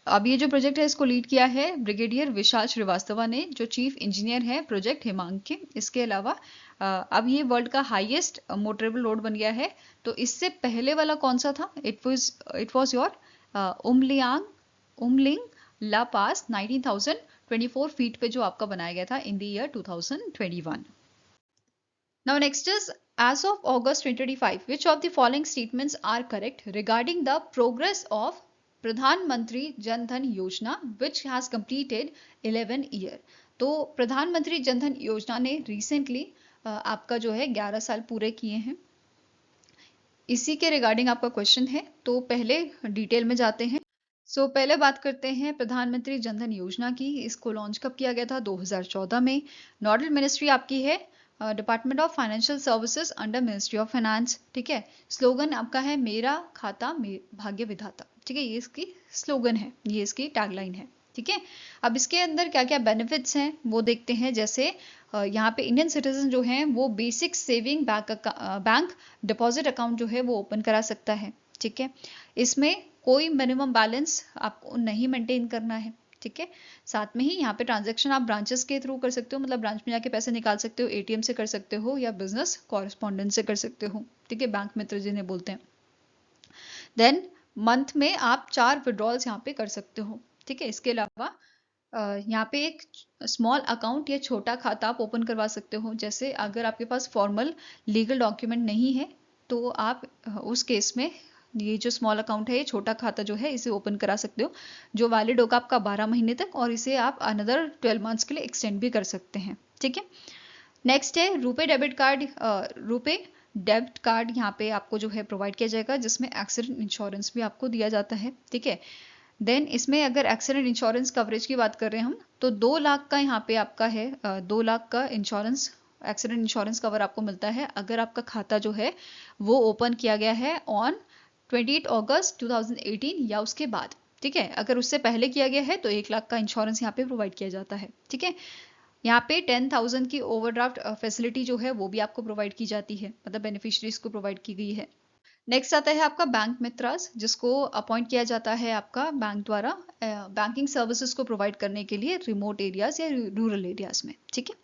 अब ये जो प्रोजेक्ट है इसको लीड किया है ब्रिगेडियर विशाल श्रीवास्तव ने जो चीफ इंजीनियर है प्रोजेक्ट हिमांग के। इसके अलावा अब ये वर्ल्ड का हाईएस्ट मोटरेबल रोड बन गया है। तो इससे पहले वाला कौन सा था, it was your Umling La pass 19,024 feet पे जो आपका बनाया गया था in the year 2021। Now next is as of August 2025 which of the following statements are correct regarding the progress of Pradhan Mantri Jan Dhan Yojana which has completed 11 year। तो प्रधानमंत्री जन धन योजना ने रिसेंटली आपका जो है 11 साल पूरे किए हैं, इसी के रिगार्डिंग आपका क्वेश्चन है। तो पहले डिटेल में जाते हैं। पहले बात करते हैं प्रधानमंत्री जन धन योजना की। इसको लॉन्च कब किया गया था, 2014 में। नोडल मिनिस्ट्री आपकी है department of financial services under ministry of finance, ठीक है। स्लोगन आपका है मेरा खाता भाग्य विधाता, ठीक है, ये इसकी स्लोगन है, ये इसकी टैगलाइन है, ठीक है। अब इसके अंदर क्या क्या बेनिफिट्स हैं वो देखते हैं। जैसे यहाँ पे इंडियन सिटीजन जो हैं वो basic saving bank deposit account जो है वो ओपन करा सकता है। ठीक है, इसमें कोई मिनिमम बैलेंस आपको नहीं मेंटेन करना है। ठीक है, साथ में ही यहाँ पे ट्रांजैक्शन आप ब्रांचेस के थ्रू कर सकते हो, मतलब ब्रांच में जाके पैसे निकाल सकते हो, एटीएम से कर सकते हो या बिजनेस कॉरेस्पॉन्डेंट से कर सकते हो। ठीक है, बैंक मित्र जिन्हें बोलते हैं। देन मंथ में आप 4 विड्रॉल्स यहाँ पे कर सकते हो। ठीक है, इसके अलावा यहाँ पे एक स्मॉल अकाउंट या छोटा खाता आप ओपन करवा सकते हो। जैसे अगर आपके पास फॉर्मल लीगल डॉक्यूमेंट नहीं है तो आप उस केस में ये जो स्मॉल अकाउंट है, ये छोटा खाता जो है, इसे ओपन करा सकते हो, जो वैलिड होगा आपका 12 महीने तक, और इसे आप अनदर 12 मंथ्स के लिए एक्सटेंड भी कर सकते हैं। ठीक है, नेक्स्ट है RuPay debit card. RuPay debit card यहाँ पे आपको जो है प्रोवाइड किया जाएगा, जिसमें एक्सीडेंट इंश्योरेंस भी आपको दिया जाता है। ठीक है, देन इसमें अगर एक्सीडेंट इंश्योरेंस कवरेज की बात कर रहे हैं हम, तो 2 लाख का यहाँ पे आपका है, 2 लाख का इंश्योरेंस, एक्सीडेंट इंश्योरेंस कवर आपको मिलता है अगर आपका खाता जो है वो ओपन किया गया है ऑन 28 अगस्त 2018 या उसके बाद। ठीक है, अगर उससे पहले किया गया है तो 1 लाख का इंश्योरेंस यहाँ पे प्रोवाइड किया जाता है। ठीक है, यहाँ पे 10,000 की ओवरड्राफ्ट फैसिलिटी जो है वो भी आपको प्रोवाइड की जाती है, मतलब बेनिफिशियरीज को प्रोवाइड की गई है। नेक्स्ट आता है आपका बैंक मित्रास, जिसको अपॉइंट किया जाता है आपका बैंक द्वारा बैंकिंग सर्विसेज को प्रोवाइड करने के लिए रिमोट एरियाज या रूरल एरियाज में। ठीक है,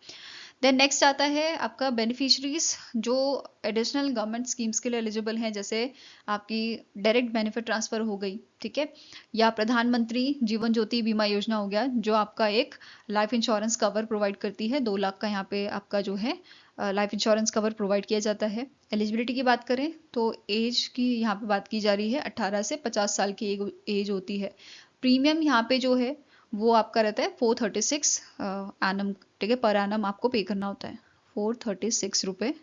देन नेक्स्ट आता है आपका बेनिफिशरीज जो एडिशनल गवर्नमेंट स्कीम्स के लिए एलिजिबल हैं, जैसे आपकी डायरेक्ट बेनिफिट ट्रांसफर हो गई। ठीक है, या प्रधानमंत्री जीवन ज्योति बीमा योजना हो गया, जो आपका एक लाइफ इंश्योरेंस कवर प्रोवाइड करती है। 2 लाख का यहाँ पे आपका जो है लाइफ इंश्योरेंस कवर प्रोवाइड किया जाता है। एलिजिबिलिटी की बात करें तो एज की यहाँ पे बात की जा रही है, 18 से 50 साल की एज होती है। प्रीमियम यहाँ पे जो है वो आपका रहता है 436 एनम। ठीक है, पर एनम आपको पे करना होता है 436 रुपए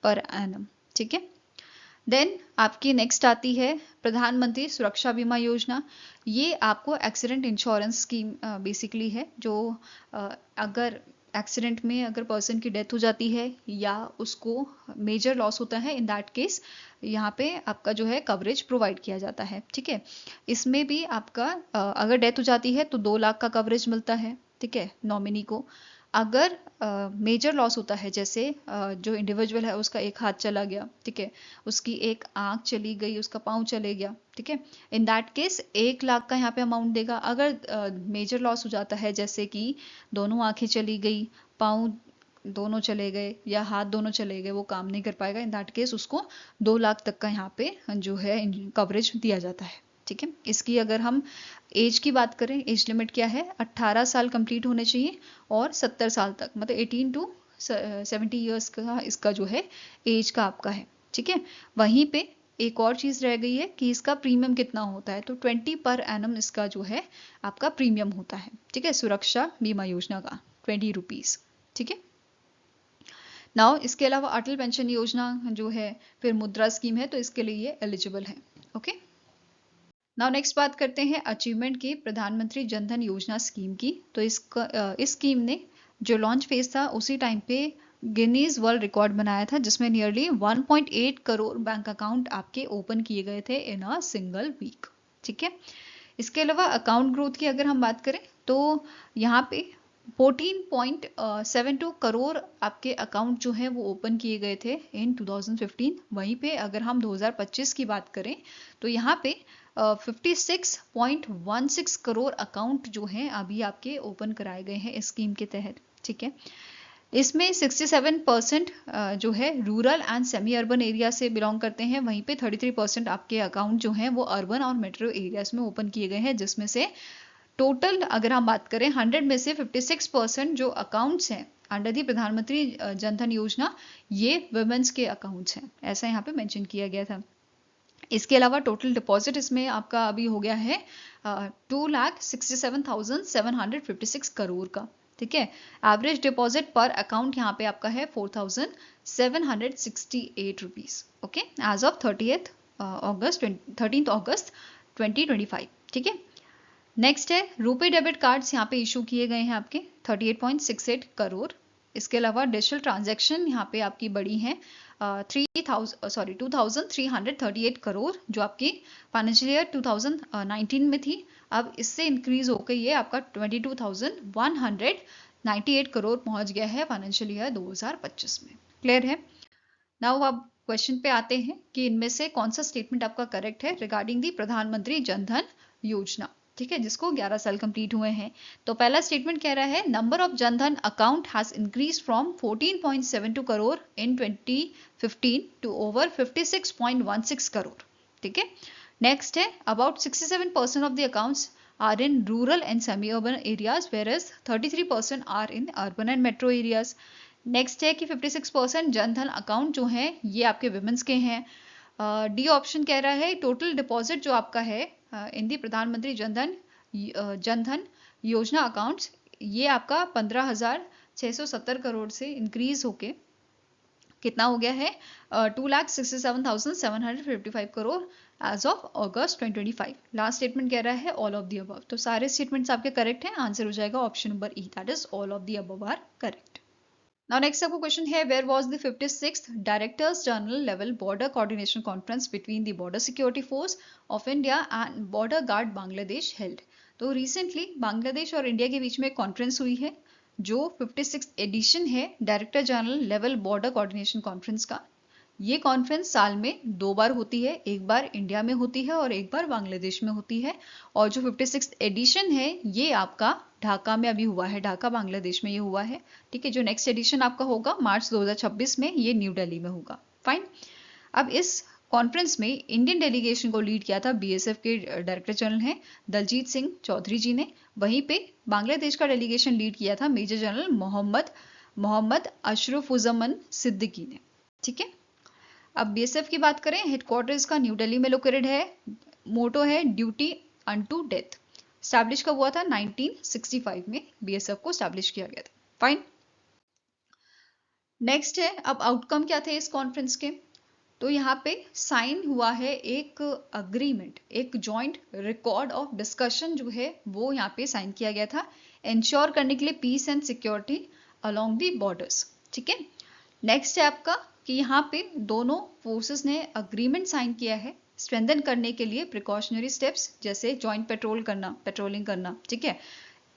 पर एनम। ठीक है, देन आपकी नेक्स्ट आती है प्रधानमंत्री सुरक्षा बीमा योजना। ये आपको एक्सीडेंट इंश्योरेंस स्कीम बेसिकली है, जो अगर एक्सीडेंट में अगर पर्सन की डेथ हो जाती है या उसको मेजर लॉस होता है, इन दैट केस यहाँ पे आपका जो है कवरेज प्रोवाइड किया जाता है। ठीक है, इसमें भी आपका अगर डेथ हो जाती है तो 2 लाख का कवरेज मिलता है। ठीक है, नॉमिनी को। अगर मेजर लॉस होता है, जैसे जो इंडिविजुअल है उसका एक हाथ चला गया, ठीक है, उसकी एक आंख चली गई, उसका पाँव चले गया, ठीक है, इन दैट केस 1 लाख का यहाँ पे अमाउंट देगा। अगर मेजर लॉस हो जाता है, जैसे कि दोनों आंखें चली गई, पाँव दोनों चले गए या हाथ दोनों चले गए, वो काम नहीं कर पाएगा, इन दैट केस उसको 2 लाख तक का यहाँ पे जो है कवरेज दिया जाता है। ठीक है, इसकी अगर हम एज की बात करें, एज लिमिट क्या है, 18 साल कंप्लीट होने चाहिए और 70 साल तक, मतलब 18 टू 70 ईयर्स का इसका जो है एज का आपका है। ठीक है, वहीं पे एक और चीज रह गई है कि इसका प्रीमियम कितना होता है, तो 20 पर एनम इसका जो है आपका प्रीमियम होता है। ठीक है, सुरक्षा बीमा योजना का 20 रुपीज। ठीक है, नाउ इसके अलावा अटल पेंशन योजना जो है, फिर मुद्रा स्कीम है, तो इसके लिए ये एलिजिबल है। ओके, नाउ नेक्स्ट बात करते हैं अचीवमेंट की, प्रधानमंत्री जनधन योजना स्कीम की। तो इस स्कीम ने जो लॉन्च फेज था उसी टाइम पे गिनीज वर्ल्ड रिकॉर्ड बनाया था, जिसमें नियरली 1.8 करोड़ बैंक अकाउंट आपके ओपन किए गए थे इन अ सिंगल वीक। ठीक है, इसके अलावा अकाउंट ग्रोथ की अगर हम बात करें तो यहाँ पे 14.72 करोड़ आपके अकाउंट जो है वो ओपन किए गए थे इन 2015। वहीं पे अगर हम 2025 की बात करें तो यहाँ पे 56.16 करोड़ अकाउंट जो हैं अभी आपके ओपन कराए गए हैं इस स्कीम के तहत। ठीक है, इसमें 67% जो है rural and semi urban area से बिलोंग करते हैं, वहीं पे 33% आपके अकाउंट जो हैं वो अर्बन और मेट्रो एरियाज में ओपन किए गए हैं, जिसमें से टोटल अगर हम बात करें 100 में से 56% जो अकाउंट्स हैं अंडर दी प्रधानमंत्री जनधन योजना, ये वुमेन्स के अकाउंट्स हैं, ऐसा यहाँ पे मेंशन किया गया था। इसके अलावा टोटल डिपॉजिट इसमें आपका अभी हो गया है 2,67,756 करोड़ का। ठीक है, एवरेज डिपॉजिट पर अकाउंट यहाँ पे आपका है 4,768 rupees. Okay, as of 13th August 2025। ठीक है, नेक्स्ट है रुपे डेबिट कार्ड्स यहाँ पे इशू किए गए हैं आपके 38.68 करोड़। इसके अलावा डिजिटल ट्रांजैक्शन यहाँ पे आपकी बड़ी हैं 2,338 करोड़, जो आपकी फाइनेंशियल ईयर 2019 में थी, अब इससे इंक्रीज होकर ये आपका 22,198 करोड़ पहुंच गया है फाइनेंशियल ईयर 2025 में। क्लियर है? नाउ अब क्वेश्चन पे आते हैं कि इनमें से कौन सा स्टेटमेंट आपका करेक्ट है रिगार्डिंग दी प्रधानमंत्री जनधन योजना, ठीक है, जिसको 11 साल कंप्लीट हुए हैं। तो पहला स्टेटमेंट कह रहा है number of Jan Dhan account has increase from 14.72 crore in 2015 to over 56.16 crore, ठीक है। नेक्स्ट है about 67% of the accounts are in rural and semi-urban areas whereas 33% are in urban and metro areas. Next है कि 56% जनधन अकाउंट जो हैं ये आपके विमेंस के हैं। डी ऑप्शन कह रहा है टोटल डिपॉजिट जो आपका है इन दी प्रधानमंत्री जनधन योजना अकाउंट्स ये आपका 15,670 करोड़ से इंक्रीज होके कितना हो गया है 2,67,755 crore as of August 2025। Last statement कह रहा है ऑल ऑफ दी अबव। तो सारे स्टेटमेंट्स आपके करेक्ट हैं, आंसर हो जाएगा option number E, that is all of the above are correct. Now next आपको क्वेश्चन है where was the 56th directors general level border coordination conference between the border security force of India and border guard Bangladesh held. तो recently Bangladesh और India के बीच में एक conference हुई है जो 56th एडिशन है director general level border coordination conference का। ये कॉन्फ्रेंस साल में 2 बार होती है, एक बार इंडिया में होती है और एक बार बांग्लादेश में होती है। और जो 56th एडिशन है ये आपका ढाका में अभी हुआ है, ढाका बांग्लादेश में ये हुआ है, ठीक है। जो नेक्स्ट एडिशन आपका होगा मार्च 2026 में, ये न्यू दिल्ली में होगा। फाइन। अब इस कॉन्फ्रेंस में इंडियन डेलीगेशन को लीड किया था बीएसएफ के डायरेक्टर जनरल हैं दलजीत सिंह चौधरी जी ने। वहीं पे बांग्लादेश का डेलीगेशन लीड किया था मेजर जनरल मोहम्मद अशरफुजमन सिद्दीकी ने, ठीक है। अब बीएसएफ की बात करें, हेडक्वार्टर्स का न्यू दिल्ली में लोकेटेड है। मोटो है ड्यूटी अनटू डेथ। स्टैब्लिश कब हुआ था 1965 में बीएसएफ को स्टैब्लिश किया गया था। फाइन। नेक्स्ट है अब आउटकम क्या थे इस कॉन्फ्रेंस के। तो यहाँ पे साइन हुआ है एक अग्रीमेंट, एक जॉइंट रिकॉर्ड ऑफ डिस्कशन जो है वो यहाँ पे साइन किया गया था इंश्योर करने के लिए peace and security along the borders, ठीक है। नेक्स्ट है आपका कि यहाँ पे दोनों फोर्सेस ने अग्रीमेंट साइन किया है स्ट्रेंथन करने के लिए प्रिकॉशनरी स्टेप्स जैसे जॉइंट पेट्रोलिंग करना, ठीक है,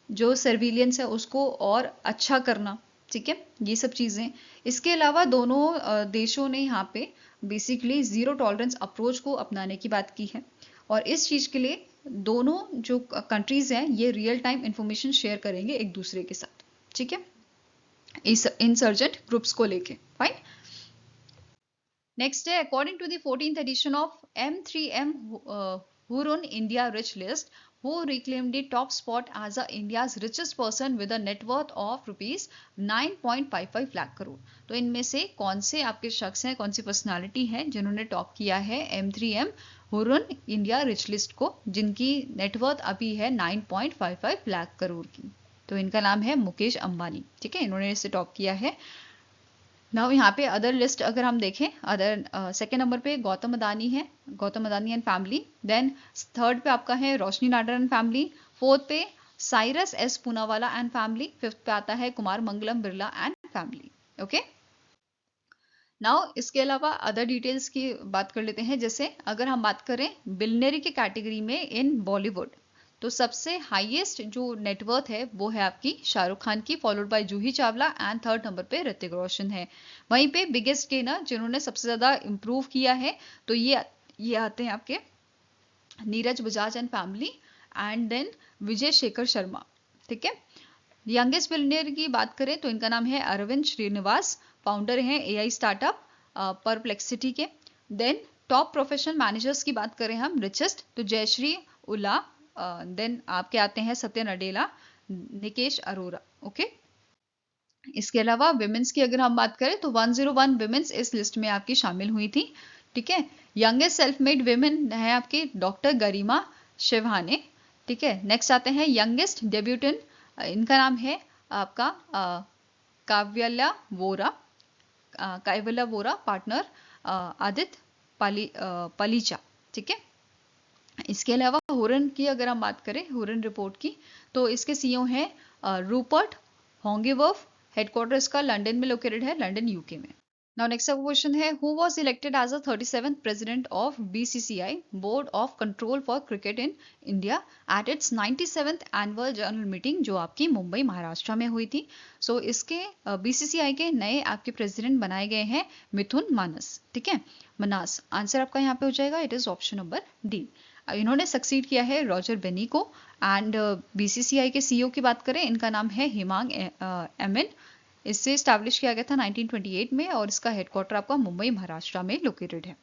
जो सर्विलियंस है उसको और अच्छा करना, ठीक है, ये सब चीजें। इसके अलावा दोनों देशों ने यहाँ पे बेसिकली जीरो टॉलरेंस अप्रोच को अपनाने की बात की है और इस चीज के लिए दोनों जो कंट्रीज हैं ये रियल टाइम इंफॉर्मेशन शेयर करेंगे एक दूसरे के साथ, ठीक है, इस इंसर्जेंट ग्रुप्स को लेके। फाइन। नेक्स्ट है according to the 14th edition of M3M Hurun India Rich List, who reclaimed the top spot as India's richest person with a net worth of rupees 9.55 lakh crore. तो इनमें से कौन से आपके शख्स हैं, कौन सी पर्सनालिटी हैं जिन्होंने टॉप किया है M3M Hurun India rich list को, जिनकी नेटवर्थ अभी है 9.55 लाख करोड़ की। तो इनका नाम है मुकेश अंबानी, ठीक है, इन्होंने इसे टॉप किया है। नाउ यहाँ पे अदर लिस्ट अगर हम देखें, अदर सेकेंड नंबर पे गौतम अदानी है, Gautam Adani and family. Then third पे आपका है Roshni Nadar and family. Fourth पे Cyrus S Poonawalla and family. Fifth पे आता है Kumar Mangalam Birla and family. Okay, now इसके अलावा अदर डिटेल्स की बात कर लेते हैं। जैसे अगर हम बात करें बिलियनरी के कैटेगरी में इन बॉलीवुड, तो सबसे हाईएस्ट जो नेटवर्थ है वो है आपकी शाहरुख खान की, followed by Juhi Chawla and third number पे ऋतिक रोशन है। वहीं पे बिगेस्ट गेनर जिन्होंने सबसे ज्यादा इंप्रूव किया है तो ये आते हैं आपके Neeraj Bajaj and family and then Vijay Shekhar Sharma, ठीक है। यंगेस्ट बिलियनियर की बात करें तो इनका नाम है अरविंद श्रीनिवास, फाउंडर हैं एआई स्टार्टअप परप्लेक्सिटी के। देन टॉप प्रोफेशनल मैनेजर्स की बात करें हम रिचेस्ट, तो जयश्री उल्ला, देन आपके आते हैं सत्य नडेला, निकेश अरोरा। ओके, इसके अलावा विमेंस की अगर हम बात करें तो 101 विमेंस इस लिस्ट में आपकी शामिल हुई थी, ठीक है। यंगेस्ट सेल्फ मेड विमेन है आपकी डॉक्टर गरिमा शिवहाने, ठीक है। नेक्स्ट आते हैं यंगेस्ट डेब्यूटेंट, इनका नाम है आपका काव्यला वोरा, पार्टनर आदित्य पलीचा, ठीक है। इसके अलावा हुरन की अगर हम बात करें, हुरन रिपोर्ट की, तो इसके सीईओ हैं रूपर्ट होंगेवर्फ, हेडक्वार्टर इसका लंदन में लोकेटेड है, लंदन यूके में। Now next up question है who was elected as the 37th president of BCCI Board of Control for Cricket in India at its 97th annual general meeting जो आपकी मुंबई महाराष्ट्र में हुई थी. So इसके BCCI के नए आपके प्रेसिडेंट बनाए गए हैं मिथुन मानस. ठीक है, मनास. आंसर आपका यहाँ पे हो जाएगा, it is option number D. इन्होंने सक्सीड किया है रॉजर बेनी को. एंड BCCI के CEO की बात करें, इनका नाम है हिमांग एमएन. इससे स्टैब्लिश किया गया था 1928 में और इसका हेडक्वार्टर आपका मुंबई महाराष्ट्र में लोकेटेड है.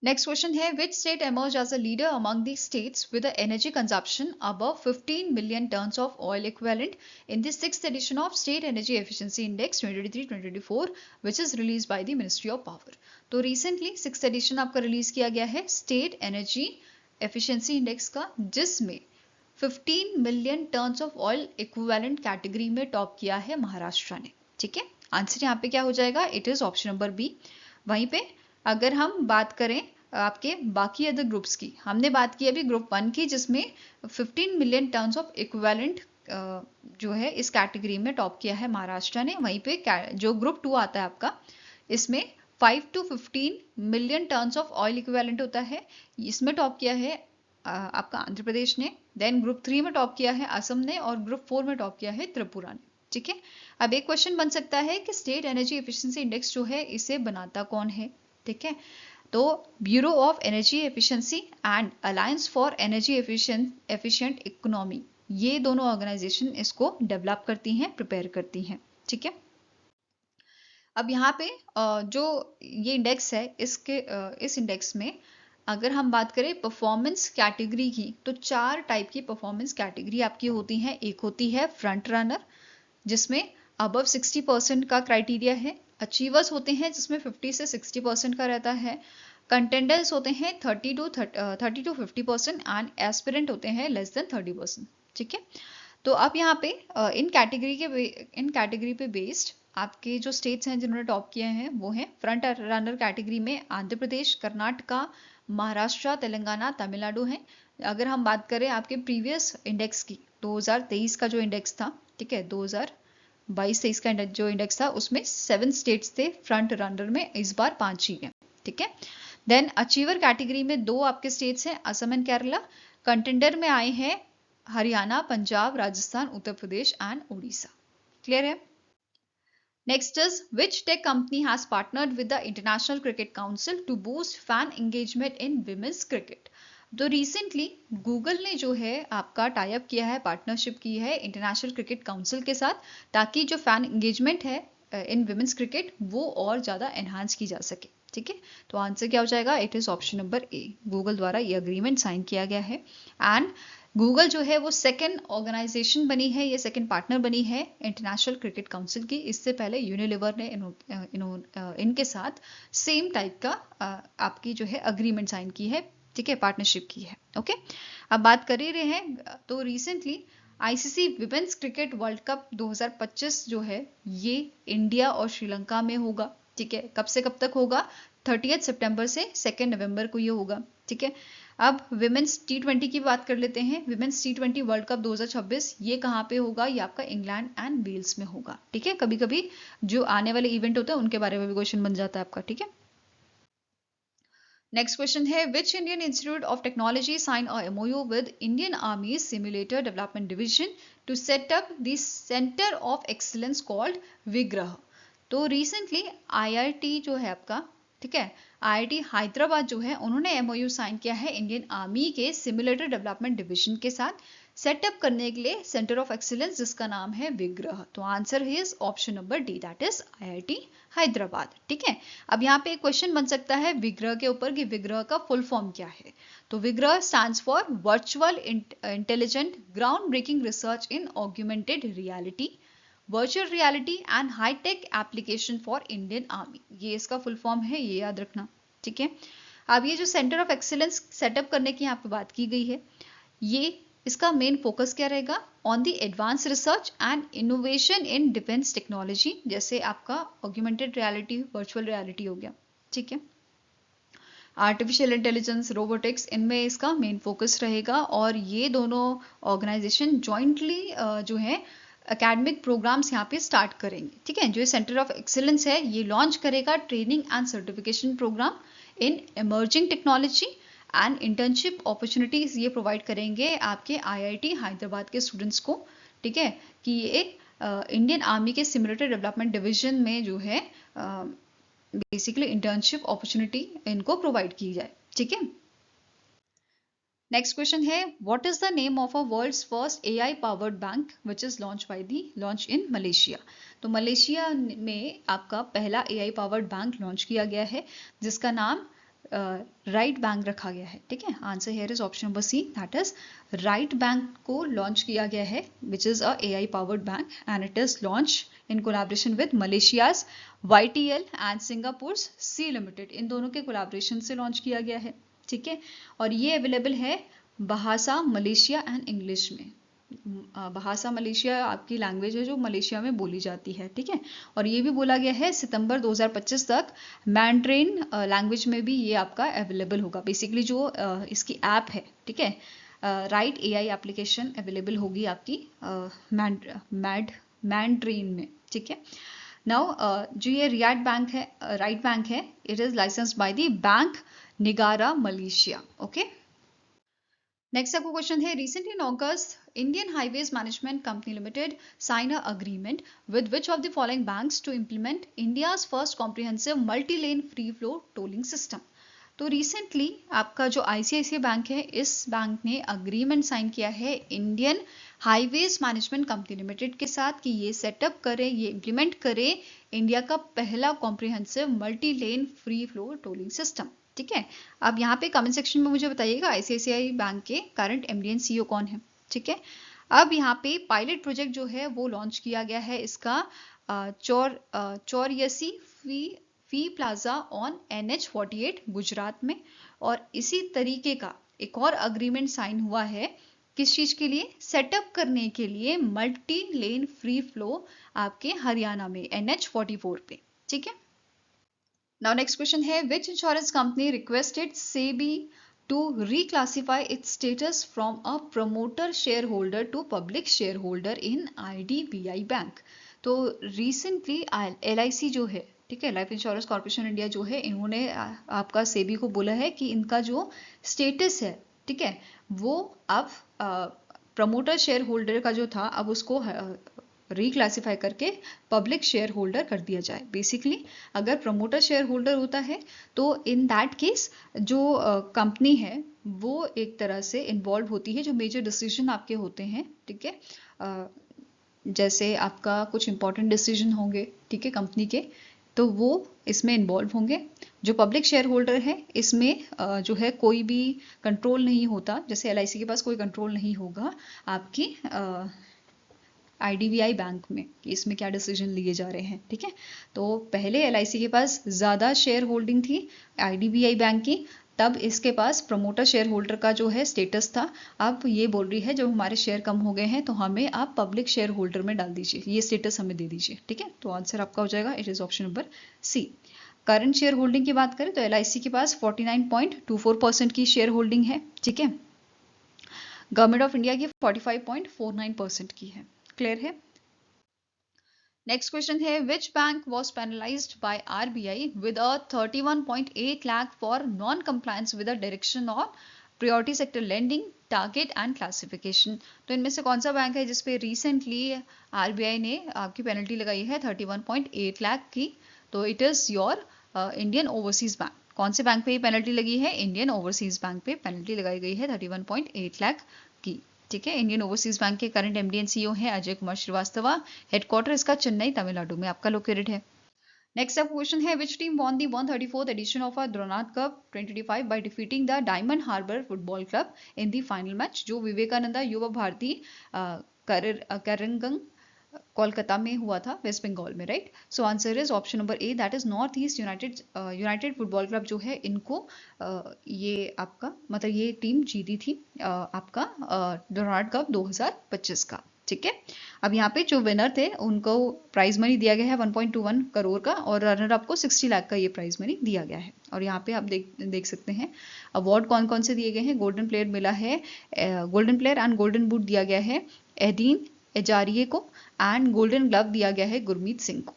नेक्स्ट क्वेश्चन है which state emerged as a leader among the states with the energy consumption above 15 million tons of oil equivalent in the 6th edition of State Energy Efficiency Index 2023-2024 which is released by the Ministry of Power. तो recently 6th addition आपका release किया गया है state energy efficiency index का, जिसमें 15 million tons of oil equivalent category में top किया है महाराष्ट्र ने. ठीक है, आंसर यहाँ पे क्या हो जाएगा, it is option number B. वहीं पे अगर हम बात करें आपके बाकी अदर ग्रुप्स की, हमने बात की अभी ग्रुप 1 की जिसमें 15 मिलियन टन्स ऑफ इक्विवेलेंट जो है इस कैटेगरी में टॉप किया है महाराष्ट्र ने. वहीं पे जो ग्रुप 2 आता है आपका, इसमें 5 to 15 million tons of oil equivalent होता है, इसमें टॉप किया है आपका आंध्र प्रदेश ने. देन ग्रुप 3 में टॉप किया है असम ने और ग्रुप 4 में टॉप किया है त्रिपुरा ने. ठीक है, अब एक क्वेश्चन बन सकता है कि स्टेट एनर्जी एफिशिएंसी इंडेक्स जो है इसे बनाता कौन है. ठीक है, तो bureau of energy efficiency and alliance for energy efficient economy, ये दोनों ऑर्गेनाइजेशन इसको डेवलप करती हैं, प्रिपेयर करती हैं. ठीक है, अब यहाँ पे जो ये इंडेक्स है इस इंडेक्स में अगर हम बात करें परफॉर्मेंस कैटेगरी की, तो 4 टाइप की परफॉर्मेंस कैटेगरी आपकी होती है. एक होती है फ्रंट रनर जिसमें अबव 60% का क्राइटेरिया है. अचीवर्स होते हैं जिसमें 50 से 60% का रहता है. कंटेंडर्स होते हैं 30 to 50% एंड एस्पिरेंट होते हैं लेस देन 30%. ठीक है, तो अब यहाँ पे इन कैटेगरी पे बेस्ड आपके जो स्टेट्स हैं जिन्होंने टॉप किए हैं वो हैं फ्रंट रनर कैटेगरी में आंध्र प्रदेश, कर्नाटका, महाराष्ट्र, तेलंगाना, तमिलनाडु हैं. अगर हम बात करें आपके प्रीवियस इंडेक्स की, 2023 का जो इंडेक्स था, ठीक है, 2022-23 का जो इंडेक्स था उसमें 7 स्टेट्स थे फ्रंट रनर में, इस बार 5 ही हैं. ठीक है, देन अचीवर कैटेगरी में 2 आपके स्टेट्स हैं, असम एंड केरला. कंटेंडर में आए हैं हरियाणा, पंजाब, राजस्थान, उत्तर प्रदेश एंड उड़ीसा. क्लियर है. Next is which tech company has partnered with the International Cricket Council to boost fan engagement in women's cricket? तो रिसेंटली गूगल ने जो है आपका टाई अप किया है, पार्टनरशिप की है इंटरनेशनल क्रिकेट काउंसिल के साथ, ताकि जो फैन एंगेजमेंट है इन विमेंस क्रिकेट वो और ज़्यादा एनहांस की जा सके. ठीक है, तो आंसर क्या हो जाएगा, it is option number A. Google द्वारा ये अग्रीमेंट साइन किया गया है एंड गूगल जो है वो सेकेंड ऑर्गेनाइजेशन बनी है, ये सेकेंड पार्टनर बनी है इंटरनेशनल क्रिकेट काउंसिल की. इससे पहले यूनिलीवर ने इनके साथ सेम टाइप का आपकी जो है अग्रीमेंट साइन की है. ठीक है, पार्टनरशिप की है. ओके, अब बात कर ही रहे हैं तो recently ICC women's cricket world cup 2025 जो है ये इंडिया और श्रीलंका में होगा. ठीक है, कब से कब तक होगा, 30 सितंबर से 2 नवंबर को ये होगा. ठीक है, अब विमेंस T20 की बात कर लेते हैं. विमेंस T20 वर्ल्ड कप 2026 ये कहाँ पे होगा, ये आपका इंग्लैंड एंड वेल्स में होगा. ठीक है, कभी कभी जो आने वाले इवेंट होते हैं उनके बारे में भी क्वेश्चन बन जाता है आपका. ठीक है, नेक्स्ट क्वेश्चन है which Indian institute of technology sign a MOU with Indian army simulator development division to set up the centre of excellence called Vigraha. तो रिसेंटली IIT जो है आपका, ठीक है, IIT हैदराबाद जो है उन्होंने MOU साइन किया है इंडियन आर्मी के सिम्युलेटर डेवलपमेंट डिवीजन के साथ सेटअप करने के लिए सेंटर ऑफ एक्सीलेंस जिसका नाम है विग्रह. तो answer is option number D, that is IIT Hyderabad. ठीक है, अब यहाँ पे एक क्वेश्चन बन सकता है विग्रह के ऊपर कि विग्रह का फुल फॉर्म क्या है. तो Vigraha stands for virtual intelligent ground breaking research in augmented reality, virtual reality and high tech application for Indian army. ये इसका फुल फॉर्म है, ये याद रखना. ठीक है, अब ये जो सेंटर ऑफ एक्सीलेंस सेटअप करने की यहाँ पे बात की गई है, ये इसका मेन फोकस क्या रहेगा, on the advance research and innovation in defence technology, जैसे आपका ऑग्यूमेंटेड रियलिटी, वर्चुअल रियलिटी हो गया. ठीक है, आर्टिफिशियल इंटेलिजेंस, रोबोटिक्स, इनमें इसका मेन फोकस रहेगा. और ये दोनों ऑर्गेनाइजेशन जॉइंटली जो है एकेडमिक प्रोग्राम्स यहाँ पे स्टार्ट करेंगे, ठीक है। जो सेंटर ऑफ एक्सीलेंस है ये लॉन्च करेगा training and certification programme in emerging technology and internship opportunities ये प्रोवाइड करेंगे आपके आईआईटी हैदराबाद के स्टूडेंट्स को, ठीक है, कि ये इंडियन आर्मी के सिमुलेटेड डेवलपमेंट डिवीजन में जो है बेसिकली इंटर्नशिप अपॉर्चुनिटी इनको प्रोवाइड की जाए, ठीक है। नेक्स्ट क्वेश्चन है what is the name of a world's first AI powered bank which is launch in Malaysia. तो मलेशिया में आपका पहला एआई पावर्ड बैंक लॉन्च किया गया है जिसका नाम राइट बैंक रखा गया है, ठीक है। Answer here is option number C, that is right bank को लॉन्च किया गया है which is a AI powered bank and it is launch in collaboration with Malaysia's YTL and Singapore Sea limited, इन दोनों के कोलैबोरेशन से launch किया गया है, ठीक है। और ये अवेलेबल है बहासा मलेशिया एंड इंग्लिश में। बहासा मलेशिया आपकी लैंग्वेज है जो मलेशिया में बोली जाती है, ठीक है। और ये भी बोला गया है सितंबर 2025 तक मैंड्रिन लैंग्वेज में भी ये आपका अवेलेबल होगा। बेसिकली जो इसकी ऐप है, ठीक है, राइट एआई एप्लीकेशन अवेलेबल होगी आपकी मैंड्रिन में, ठीक है। नाउ जो ये राइट बैंक है it is licensed by the bank Negara Malaysia, okay. Next आपको क्वेश्चन है recently in August Indian highways management company limited sign a agreement with which of the following banks to implement India's first comprehensive multi lane free flow tolling system. तो recently आपका जो ICICI bank है इस bank ने agreement sign किया है Indian highways management company limited के साथ कि ये सेटअप करे, ये इम्प्लीमेंट करे इंडिया का पहला comprehensive multi lane free flow tolling system, ठीक है। अब यहाँ पे कमेंट सेक्शन में मुझे बताइएगा आईसीआईसीआई बैंक के करंट एमडी एंड सीईओ कौन है, ठीक है। अब यहाँ पे पायलट प्रोजेक्ट जो है वो लॉन्च किया गया है इसका चौरियासी फी प्लाजा ऑन NH48 गुजरात में। और इसी तरीके का एक और अग्रीमेंट साइन हुआ है किस चीज के लिए, सेटअप करने के लिए मल्टी लेन फ्री फ्लो आपके हरियाणा में NH44 पे, ठीक है। Now next question है which insurance company requested SEBI to reclassify its status from a promoter shareholder to public shareholder in IDBI Bank। तो recently LIC जो है, ठीक है, लाइफ इंश्योरेंस कॉर्पोरेशन इंडिया जो है, इन्होंने आपका सेबी को बोला है कि इनका जो स्टेटस है, ठीक है, वो अब प्रमोटर शेयर होल्डर का जो था अब उसको रिक्लासीफाई करके पब्लिक शेयर होल्डर कर दिया जाए। बेसिकली अगर प्रमोटर शेयर होल्डर होता है तो इन दैट केस जो कंपनी है वो एक तरह से इन्वॉल्व होती है, जो मेजर डिसीजन आपके होते हैं, ठीक है, जैसे आपका कुछ इंपॉर्टेंट डिसीजन होंगे, ठीक है, कंपनी के, तो वो इसमें इन्वॉल्व होंगे। जो पब्लिक शेयर होल्डर है इसमें जो है कोई भी कंट्रोल नहीं होता, जैसे LIC के पास कोई कंट्रोल नहीं होगा आपकी IDBI बैंक में कि इसमें क्या डिसीजन लिए जा रहे हैं, ठीक है। तो पहले LIC के पास ज़्यादा शेयर होल्डिंग थी IDBI बैंक की, तब इसके पास प्रमोटर शेयर होल्डर का जो है स्टेटस था। अब ये बोल रही है जब हमारे शेयर कम हो गए हैं तो हमें आप पब्लिक शेयर होल्डर में डाल दीजिए, ये स्टेटस हमें दे दीजिए, ठीक है। तो आंसर आपका हो जाएगा it is option number C. Current share holding की बात करें तो LIC के पास 49.24% की शेयर होल्डिंग है, ठीक है। गवर्नमेंट ऑफ इंडिया की 45.49% की है। क्लियर है। नेक्स्ट क्वेश्चन है which bank was penalised by RBI with a 31.8 lakh for non compliance with the direction of priority sector lending target and classification. तो इनमें से कौन सा बैंक है जिसपे रिसेंटली RBI ने आपकी पेनल्टी लगाई है 31.8 लाख की? तो it is your Indian overseas bank. कौन से बैंक पे ये पेनल्टी लगी है? इंडियन ओवरसीज बैंक पे पेनल्टी लगाई गई है 31.8 लाख की, ठीक है। इंडियन ओवरसीज बैंक के करंट MD एंड CEO हैं अजय कुमार श्रीवास्तव। हेडक्वार्टर इसका चेन्नई तमिलनाडु में आपका लोकेटेड है। नेक्स्ट अब क्वेश्चन है which team won the 134th edition of Durand cup 2025 by defeating the Diamond Harbour football club in the final match, जो विवेकानंदा युवा भारती करंगंग कोलकाता में हुआ था, वेस्ट बंगाल में, right. So answer is option number A, that is north east United football club जो है इनको ये आपका मतलब ये टीम जीती थी आपका डोनाल्ड कप 2025 का, ठीक है। अब यहाँ पे जो विनर थे उनको प्राइज मनी दिया गया है 1.21 करोड़ का और रनर अप को 60 लाख का ये प्राइज मनी दिया गया है। और यहाँ पे आप देख सकते हैं अवार्ड कौन कौन से दिए गए हैं। गोल्डन प्लेयर मिला है, golden player and golden boot दिया गया है एडीन एजारिये को, एंड गोल्डन ग्लव दिया गया है गुरमीत सिंह को।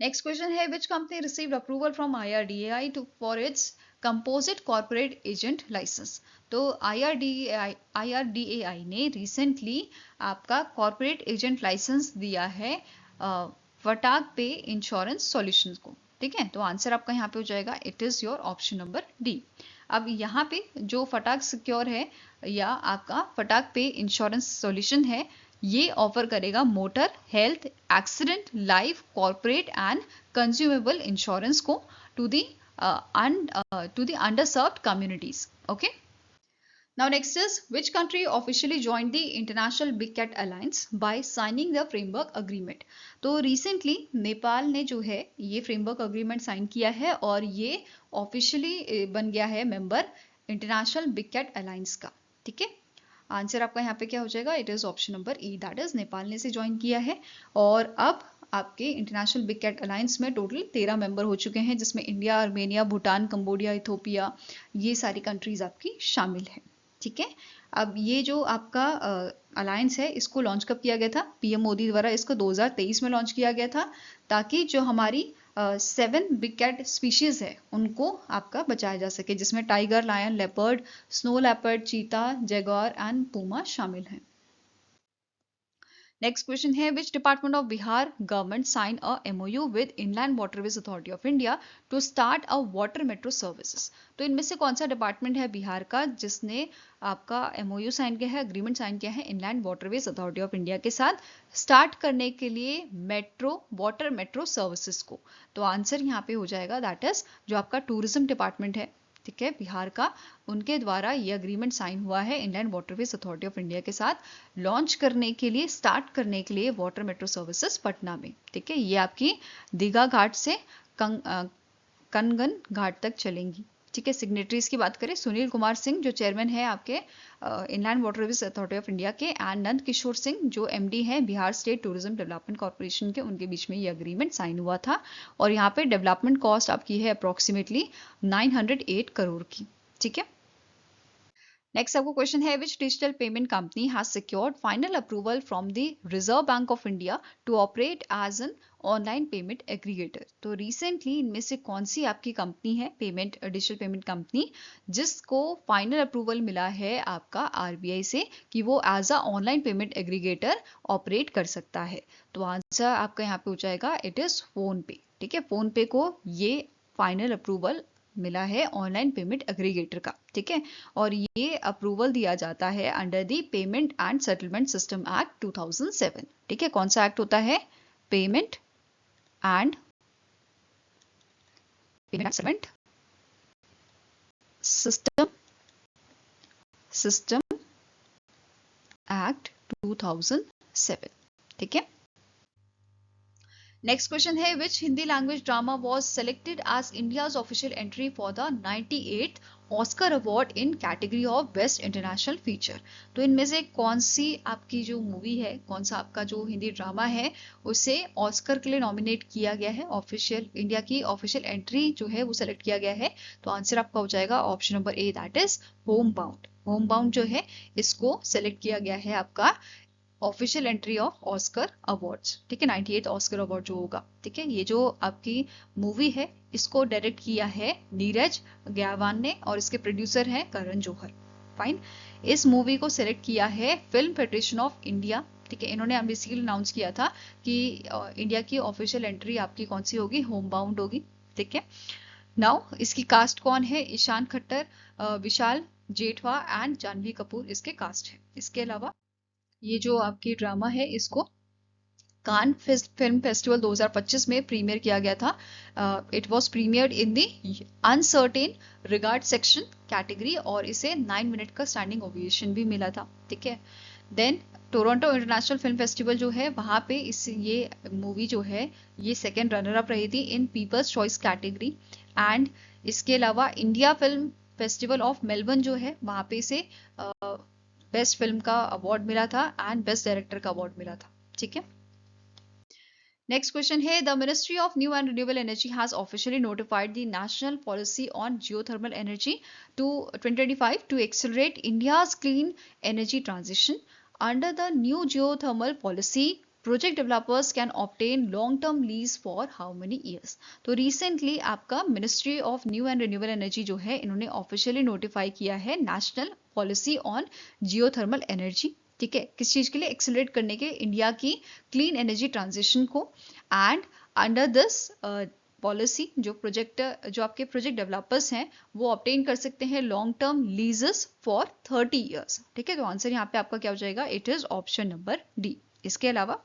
नेक्स्ट क्वेश्चन है which company received approval from IRDAI to for its composite corporate agent licence. तो IRDAI ने रिसेंटली आपका कॉर्पोरेट एजेंट लाइसेंस दिया है फटाक पे इंश्योरेंस सॉल्यूशंस को। ठीक है, तो आंसर आपका यहाँ पे हो जाएगा it is your option number D. अब यहाँ पे जो फटाक सिक्योर है या आपका फटाक पे इंश्योरेंस सॉल्यूशन है, ये ऑफर करेगा motor, health, accident, life, corporate and consumable insurance को to the underserved communities. Okay, now next is which country officially joined the International Big Cat Alliance by signing the framework agreement। तो recently Nepal ने जो है ये framework agreement sign किया है और ये ऑफिशियली बन गया है member international big cat alliance का। ठीक है, आंसर आपका यहाँ पे क्या हो जाएगा, it is option number E, that is Nepal ने इसे ज्वाइन किया है। और अब आपके इंटरनेशनल बिग कैट अलायंस में टोटल 13 मेंबर हो चुके हैं, जिसमें India, Armenia, Bhutan, Cambodia, Ethiopia, ये सारी कंट्रीज आपकी शामिल है। ठीक है, अब ये जो आपका अलायंस है इसको लॉन्च कब किया गया था, पीएम मोदी द्वारा इसको 2023 में लॉन्च किया गया था, ताकि जो हमारी 7 बिग कैट स्पीशीज है उनको आपका बचाया जा सके, जिसमें tiger, lion, leopard, snow leopard, cheetah, jaguar and puma शामिल हैं। नेक्स्ट क्वेश्चन है which department of Bihar government sign a MOU with inland waterways authority of India to start a water metro services. तो इनमें से कौन सा डिपार्टमेंट है बिहार का जिसने आपका MOU साइन किया है, अग्रीमेंट साइन किया है inland waterways authority of India के साथ स्टार्ट करने के लिए वाटर मेट्रो सर्विसेज को। तो आंसर यहाँ पे हो जाएगा दैट इज जो आपका टूरिज्म डिपार्टमेंट है, ठीक है, बिहार का, उनके द्वारा ये अग्रीमेंट साइन हुआ है inland waterways authority of India के साथ लॉन्च करने के लिए, स्टार्ट करने के लिए वाटर मेट्रो सर्विसेज पटना में। ठीक है, ये आपकी दीघा घाट से कनगन घाट तक चलेंगी। ठीक है, सिग्नेटरीज की बात करें, सुनील कुमार सिंह जो चेयरमैन है आपके inland waterways authority of India के, एंड नंद किशोर सिंह जो MD हैं Bihar state tourism development corporation के, उनके बीच में ये अग्रीमेंट साइन हुआ था। और यहाँ पे डेवलपमेंट कॉस्ट आपकी है अप्रोक्सीमेटली 908 करोड़ की। ठीक है, नेक्स्ट आपको क्वेश्चन है which digital payment company has secured final approval from the reserve bank of India to operate as an online payment aggregator. तो रिसेंटली इनमें से कौन सी आपकी कंपनी है डिजिटल पेमेंट कंपनी जिसको फाइनल अप्रूवल मिला है आपका RBI से कि वो as a online payment aggregator operate कर सकता है। तो आंसर आपका यहाँ पे हो जाएगा इट इज फोन पे। ठीक है, फोन पे को ये फाइनल अप्रूवल मिला है ऑनलाइन पेमेंट एग्रीगेटर का। ठीक है, और ये अप्रूवल दिया जाता है under the payment and settlement system act 2007। ठीक है, कौन सा एक्ट होता है, payment and settlement system act 2007। ठीक है, नेक्स्ट क्वेश्चन है which Hindi language drama was selected as India's official entry for the 98th Oscar award in category of best international feature. तो इनमें से कौन सी आपकी जो मूवी है, कौन सा आपका जो हिंदी ड्रामा है उसे ऑस्कर के लिए नॉमिनेट किया गया है, ऑफिशियल इंडिया की ऑफिशियल एंट्री जो है वो सेलेक्ट किया गया है। तो आंसर आपका हो जाएगा option number A, that is home bound. Home bound जो है इसको सेलेक्ट किया गया है आपका official entry of Oscar awards. ठीक है, 98th ऑस्कर अवार्ड जो होगा। ठीक है, ये जो आपकी मूवी है इसको डायरेक्ट किया है नीरज ग्यावान ने और इसके प्रोड्यूसर हैं करण जौहर। फाइन, इस मूवी को सिलेक्ट किया है फिल्म फेडरेशन ऑफ इंडिया। ठीक है, इन्होंने बेसिकली अनाउंस किया था कि इंडिया की ऑफिशियल एंट्री आपकी कौन सी होगी, होम बाउंड होगी। ठीक है, नाउ इसकी कास्ट कौन है, ईशान खट्टर, विशाल जेठवा एंड जानवी कपूर इसके कास्ट है। इसके अलावा ये जो आपकी ड्रामा है इसको कान फिल्म फेस्टिवल 2025 में प्रीमियर किया गया था। It was premiered in the uncertain regard section category और इसे 9 मिनट का स्टैंडिंग ओवेशन भी मिला था। ठीक है, then Toronto international film festival जो है वहां पे ये मूवी जो है ये सेकेंड रनर अप रही थी in people's choice category. And इसके अलावा India film festival of Melbourne जो है वहां पे इसे बेस्ट फिल्म का अवार्ड मिला था एंड बेस्ट डायरेक्टर का अवार्ड मिला था। ठीक है, नेक्स्ट क्वेश्चन है the ministry of new and renewable energy has officially notified the national policy on geothermal energy to 2025 to accelerate India's clean energy transition. Under the new geothermal policy project developers can obtain long term lease for how many years. तो recently आपका ministry of new and renewable energy जो है, इन्होंने officially notify किया है national policy on geothermal energy. ठीक है, किस चीज के लिए? एक्सेलरेट करने के इंडिया की क्लीन एनर्जी ट्रांजिशन को। एंड अंडर दिस पॉलिसी जो आपके प्रोजेक्ट डेवलपर्स हैं वो ऑब्टेन कर सकते हैं लॉन्ग टर्म लीजेस फॉर 30 ईयर्स। ठीक है, तो आंसर यहाँ पे आपका क्या हो जाएगा? It is option number D. इसके अलावा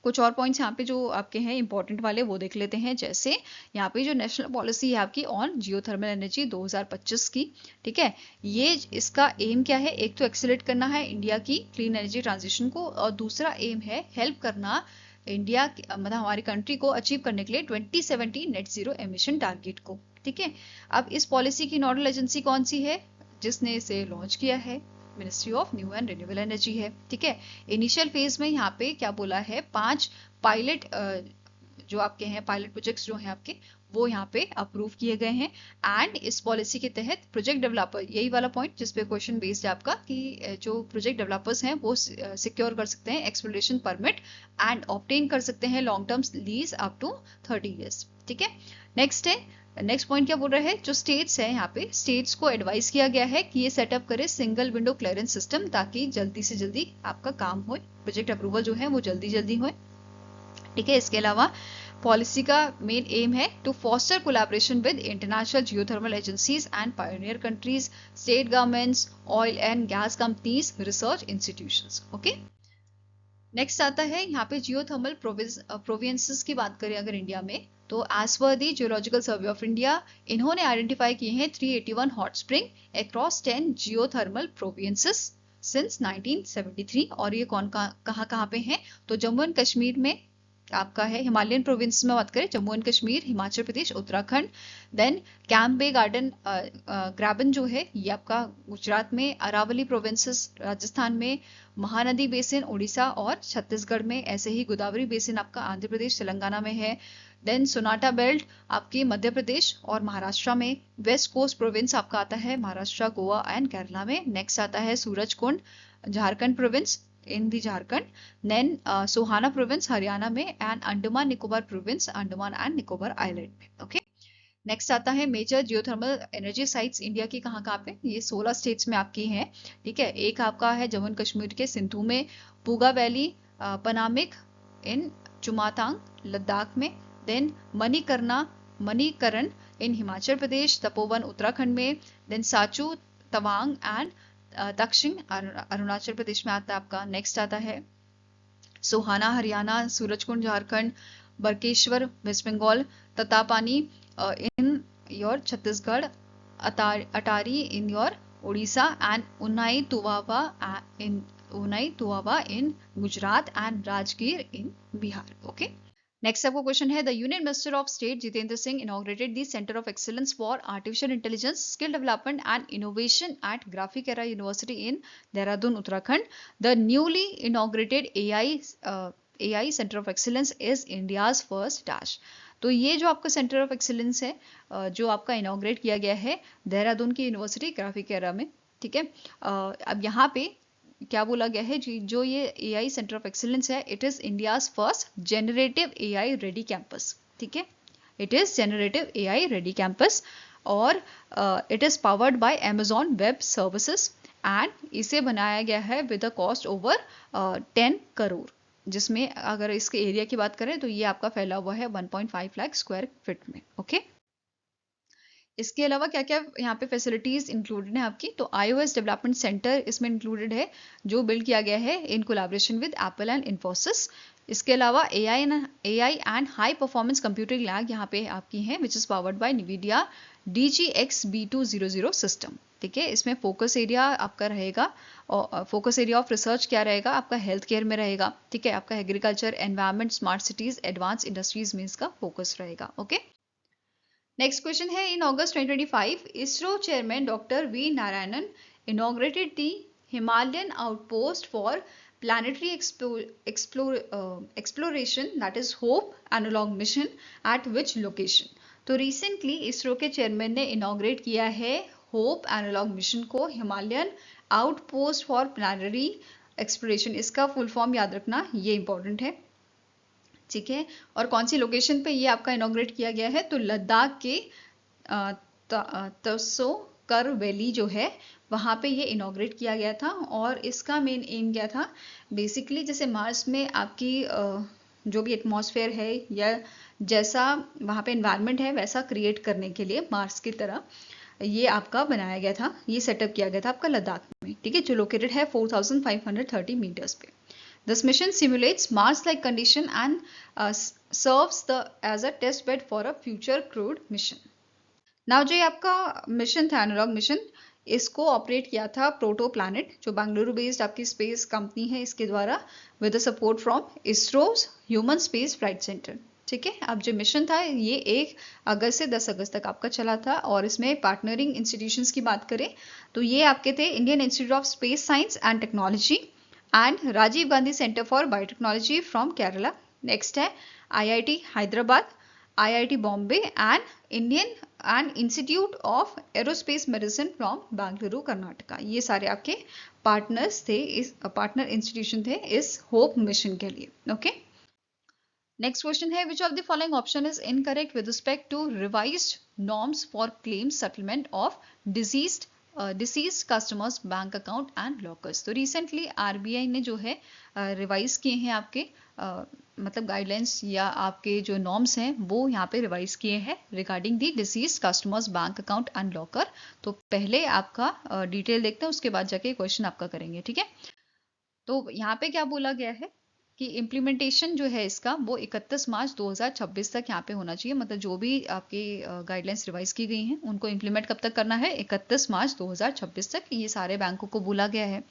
कुछ और पॉइंट्स यहाँ पे जो आपके हैं इंपॉर्टेंट वाले वो देख लेते हैं। जैसे यहाँ पे जो नेशनल पॉलिसी है आपकी ऑन जियोथर्मल एनर्जी 2025 की, ठीक है, ये इसका एम क्या है? एक तो एक्सेलरेट करना है इंडिया की क्लीन एनर्जी ट्रांजिशन को, और दूसरा एम है हेल्प करना इंडिया मतलब हमारी कंट्री को अचीव करने के लिए 2070 नेट जीरो एमिशन टारगेट को। ठीक है, अब इस पॉलिसी की नोडल एजेंसी कौन सी है जिसने इसे लॉन्च किया है? Ministry of new and renewable energy है। ठीक है, इनिशियल फेज में यहाँ पे क्या बोला है? 5 पायलट जो आपके हैं पायलट प्रोजेक्ट्स जो हैं आपके, वो यहाँ पे अप्रूव किए गए हैं। एंड इस पॉलिसी के तहत प्रोजेक्ट डेवलपर, यही वाला पॉइंट जिसपे क्वेश्चन बेस्ड है आपका, कि जो प्रोजेक्ट डेवलपर्स हैं वो सिक्योर कर सकते हैं एक्सप्लोरेशन परमिट एंड ऑब्टेन कर सकते हैं long term lease up to 30 years. ठीक है, नेक्स्ट पॉइंट क्या बोल रहा है? जो स्टेट्स है यहाँ पे, स्टेट्स को एडवाइस किया गया है कि ये सेटअप करे सिंगल विंडो क्लियरेंस सिस्टम, ताकि जल्दी से जल्दी आपका काम हो, प्रोजेक्ट अप्रूवल जो है वो जल्दी हो। ठीक है, इसके अलावा पॉलिसी का मेन एम है to foster collaboration with international geothermal agencies and pioneer countries, state governments, oil and gas companies, research institutions. Okay, next आता है यहाँ पे जियोथर्मल प्रोविंसेस की बात करें अगर इंडिया में, तो as per the geological survey of India इन्होंने आइडेंटिफाई किए हैं 381 hot spring across 10 geothermal provinces since 1973। और ये कहाँ पे हैं? तो जम्मू एंड कश्मीर में आपका है, हिमालयन प्रोविंस में बात करें जम्मू एंड कश्मीर, हिमाचल प्रदेश, उत्तराखंड। देन कैम्प गार्डन ग्राबन जो है ये आपका गुजरात में, अरावली प्रोविंसेस राजस्थान में, महानदी बेसिन उड़ीसा और छत्तीसगढ़ में, ऐसे ही गोदावरी बेसिन आपका आंध्र प्रदेश तेलंगाना में है। देन सोनाटा बेल्ट आपकी मध्य प्रदेश और महाराष्ट्र में, वेस्ट कोस्ट प्रोविंस आपका आता है महाराष्ट्र, गोवा एंड केरला में। नेक्स्ट आता है Suraj Kund Jharkhand province in the Jharkhand. Then Sohna province Haryana में, and Andaman Nicobar province Andaman and Nicobar island में। ओके, नेक्स्ट आता है major geothermal energy sites India की कहाँ पे? ये 16 स्टेट्स में आपकी हैं। ठीक है, एक आपका है जम्मू एंड कश्मीर के सिंधु में, पूगा वैली पनामिक इन चुमातांग लद्दाख में। देन मणिकरण इन हिमाचल प्रदेश, तपोवन उत्तराखंड में। देन साचू तवांग एंड दक्षिण अरुणाचल प्रदेश में आता है आपका। नेक्स्ट आता है Sohna Haryana, Surajkund Jharkhand, Bakreshwar west Bengal, Tatapani in your Chhattisgarh, Atari in your Orissa, and Unai Tuwa in Gujarat, and Rajgir in Bihar. Okay, next आपको क्वेश्चन है, the union minister of state Jitendra Singh inaugurated the centre of excellence for artificial intelligence skill development and innovation at Graphic Era university in Dehradun Uttarakhand. The newly inaugurated AI centre of excellence is India's first dash. तो ये जो आपका centre of excellence है जो आपका inaugurate किया गया है देहरादून की यूनिवर्सिटी ग्राफिकेरा में। ठीक है, अब यहाँ पे क्या बोला गया है जो ये AI सेंटर ऑफ एक्सीलेंस है, it is India's first generative AI ready campus. ठीक है, it is generative AI ready campus, और it is powered by Amazon web services, and इसे बनाया गया है with a cost over 10 crore, जिसमें अगर इसके एरिया की बात करें तो ये आपका फैला हुआ है 1.5 लाख स्क्वायर फीट में। ओके, इसके अलावा क्या क्या यहाँ पे फैसिलिटीज इंक्लूडेड है आपकी? तो iOS डेवलपमेंट सेंटर इसमें इंक्लूडेड है, जो बिल्ड किया गया है इन collaboration with Apple and Infosys. इसके अलावा AI and high performance computing lab यहाँ पे आपकी है, which is powered bye NVIDIA DGX B200 system. ठीक है, इसमें फोकस एरिया आपका रहेगा, और फोकस एरिया ऑफ रिसर्च क्या रहेगा आपका? हेल्थ केयर में रहेगा। ठीक है, आपका agriculture, environment, smart cities, advance industries में इसका फोकस रहेगा। ओके, नेक्स्ट क्वेश्चन है, इन अगस्त 2025 ISRO chairman doctor V Narayanan inaugurated the Himalayan outpost for planetary exploration, that is HOPE analog mission, at which location? तो रिसेंटली इसरो के चेयरमैन ने इनॉग्रेट किया है hope analogue mission को Himalayan outpost for plenary exploration, इसका full form याद रखना, ये इंपॉर्टेंट है, ठीक है। और कौन सी लोकेशन पे ये आपका इनॉग्रेट किया गया है, तो लद्दाख के तसोकर वैली जो है वहाँ पे ये इनॉग्रेट किया गया था। और इसका मेन एम क्या था, बेसिकली जैसे मार्स में आपकी जो भी एटमॉस्फेयर है या जैसा वहाँ पे एनवायरनमेंट है वैसा क्रिएट करने के लिए मार्स की तरह ये आपका बनाया गया था, ये सेटअप किया गया था आपका लद्दाख में, ठीक है, जो लोकेटेड है 4530 मीटर्स पे। This mission simulates Mars-like condition and serves as a test bed for a future crewed mission. Now जो ये आपका मिशन था, एनालॉग मिशन, इसको ऑपरेट किया था प्रोटो प्लैनेट, जो बेंगलुरु बेस्ड आपकी स्पेस कंपनी है, इसके द्वारा with the support from ISRO's human space flight centre, ठीक है। अब जो मिशन था ये 1 अगस्त से 10 अगस्त तक आपका चला था। और इसमें पार्टनरिंग इंस्टीट्यूशंस की बात करें तो ये आपके थे Indian institute of space science and technology and Rajiv Gandhi centre for biotechnology from Kerala. Next है IIT Hyderabad, IIT Bombay and Indian and institute of aerospace medicine from Bengaluru Karnataka. ये सारे आपके पार्टनर्स थे, इस पार्टनर इंस्टीट्यूशन थे इस होप मिशन के लिए, ओके। नेक्स्ट क्वेश्चन है, which of the following option is incorrect with respect to revised norms for claim settlement of deceased customers bank account and lockers. तो रिसेंटली RBI ने जो है revise किए हैं आपके मतलब गाइडलाइंस या आपके जो नॉर्म्स हैं वो यहाँ पे रिवाइज किए हैं regarding the disease customers bank account and locker. तो पहले आपका डिटेल देखते हैं, उसके बाद जाके क्वेश्चन आपका करेंगे, ठीक है। तो यहाँ पे क्या बोला गया है कि इम्प्लीमेंटेशन जो है इसका वो 31 मार्च 2026 तक यहाँ पे होना चाहिए, मतलब जो भी आपकी गाइडलाइंस रिवाइज की गई हैं उनको इम्प्लीमेंट कब तक करना है, 31 मार्च 2026 तक, ये सारे बैंकों को बोला गया है।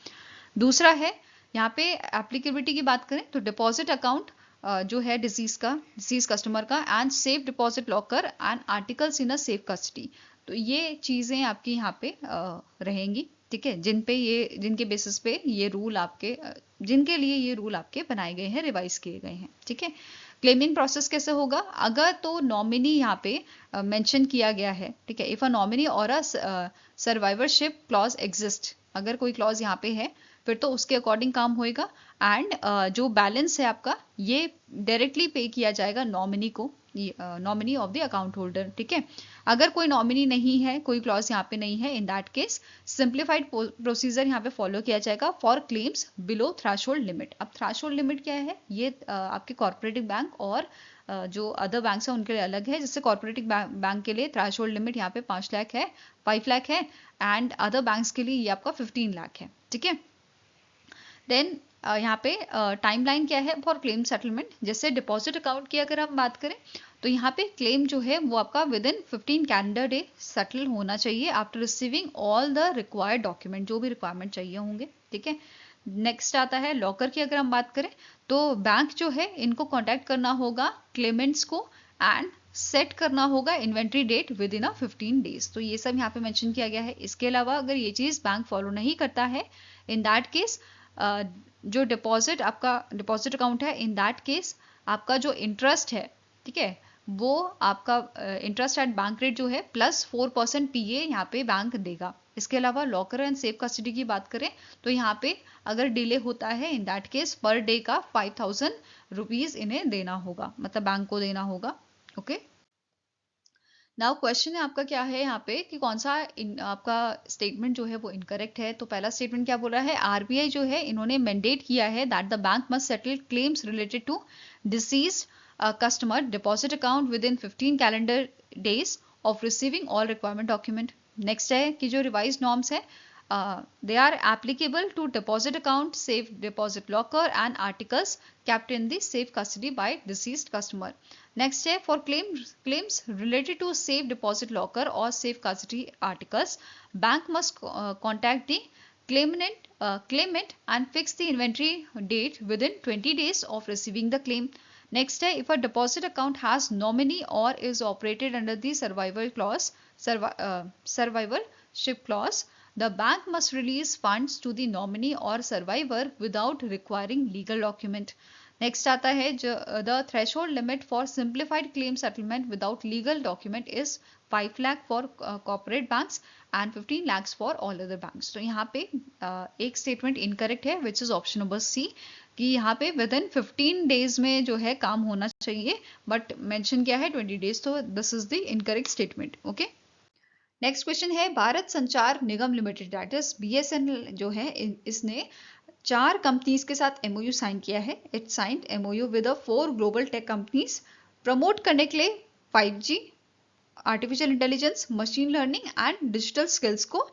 दूसरा है यहाँ पे एप्लीकेबिलिटी की बात करें तो डिपॉजिट अकाउंट जो है डिसीज कस्टमर का and safe deposit locker and articles in a safe custody, तो ये चीज़ें आपकी यहाँ पे रहेंगी, ठीक है, जिनके बेसिस पे ये रूल आपके जिनके लिए ये रूल आपके बनाए गए हैं, रिवाइज किए गए हैं, ठीक है। क्लेमिंग प्रोसेस कैसे होगा, अगर तो नॉमिनी यहाँ पे मेंशन किया गया है, ठीक है, इफ अ नॉमिनी और अ सर्वाइवरशिप क्लॉज एग्जिस्ट, अगर कोई क्लॉज यहाँ पे है फिर तो उसके अकॉर्डिंग काम होएगा। एंड जो बैलेंस है आपका ये डायरेक्टली पे किया जाएगा नॉमिनी को, nominee of the account holder, ठीक है। अगर कोई नॉमिनी नहीं है, कोई क्लॉज यहाँ पे नहीं है, in that case simplified procedure यहाँ पे फॉलो किया जाएगा for claims below threshold limit. अब थ्रेशोल्ड लिमिट क्या है, ये आपके कॉर्पोरेटिव बैंक और जो अदर बैंक्स हैं उनके लिए अलग है। जैसे कॉर्पोरेटिव बैंक के लिए थ्रेशोल्ड लिमिट यहाँ पे 5 लाख है, 5 लाख है, एंड अदर बैंक्स के लिए ये आपका 15 लाख है, ठीक है। देन यहाँ पे टाइमलाइन क्या है फॉर क्लेम सेटलमेंट, जैसे डिपॉजिट अकाउंट की अगर हम बात करें तो यहाँ पे क्लेम जो है वो आपका with in 15 calendar day settle होना चाहिए after receiving all the required document, जो भी रिक्वायरमेंट चाहिए होंगे, ठीक है। नेक्स्ट आता है लॉकर की अगर हम बात करें तो बैंक जो है इनको कॉन्टैक्ट करना होगा क्लेमेंट्स को एंड सेट करना होगा inventory date within 15 days. तो ये सब यहाँ पे मेंशन किया गया है। इसके अलावा अगर ये चीज़ बैंक फॉलो नहीं करता है, इन दैट केस जो डिपॉजिट आपका डिपॉजिट अकाउंट है, इन दैट केस आपका जो इंटरेस्ट है, ठीक है, वो आपका इंटरेस्ट एट बैंक रेट जो है +4% PA यहाँ पे बैंक देगा। इसके अलावा लॉकर एंड सेफ कस्टडी की बात करें तो यहाँ पे अगर डिले होता है, in that case per day का 5000 रुपीज इन्हें देना होगा, मतलब बैंक को देना होगा, ओके। नाउ क्वेश्चन है आपका क्या है यहाँ पे कि कौन सा आपका स्टेटमेंट जो है वो इनकरेक्ट है। तो पहला स्टेटमेंट क्या बोल रहा है, RBI जो है इन्होंने मैंडेट किया है that the bank must settle claims related to deceased customer deposit account within 15 calendar days of receiving all requirement document. Next है कि जो रिवाइज नॉर्म्स है they are applicable to deposit account, safe deposit locker and articles kept in the safe custody by deceased customer. Next है for claims related to safe deposit locker or safe custody articles, bank must contact the claimant and fix the inventory date within 20 days of receiving the claim. Next है if a deposit account has nominee or is operated under the survivorship clause, the bank must release funds to the nominee or survivor without requiring legal document. Next आता है the threshold limit for simplified claim settlement without legal document is 5 lakh for corporate banks and 15 lakhs for all other banks. तो यहाँ पे एक statement incorrect है which is option number C, कि यहाँ पे विद इन 15 डेज में जो है काम होना चाहिए, बट मेंशन किया है 20 डेज, तो this is the incorrect statement. Okay, next question है भारत संचार निगम लिमिटेड दैट इज BSNL जो है इसने 4 कंपनीज के साथ MOU साइन किया है। It signed MOU with 4 global tech companies promote करने के लिए 5G, artificial intelligence, machine learning and digital skills को।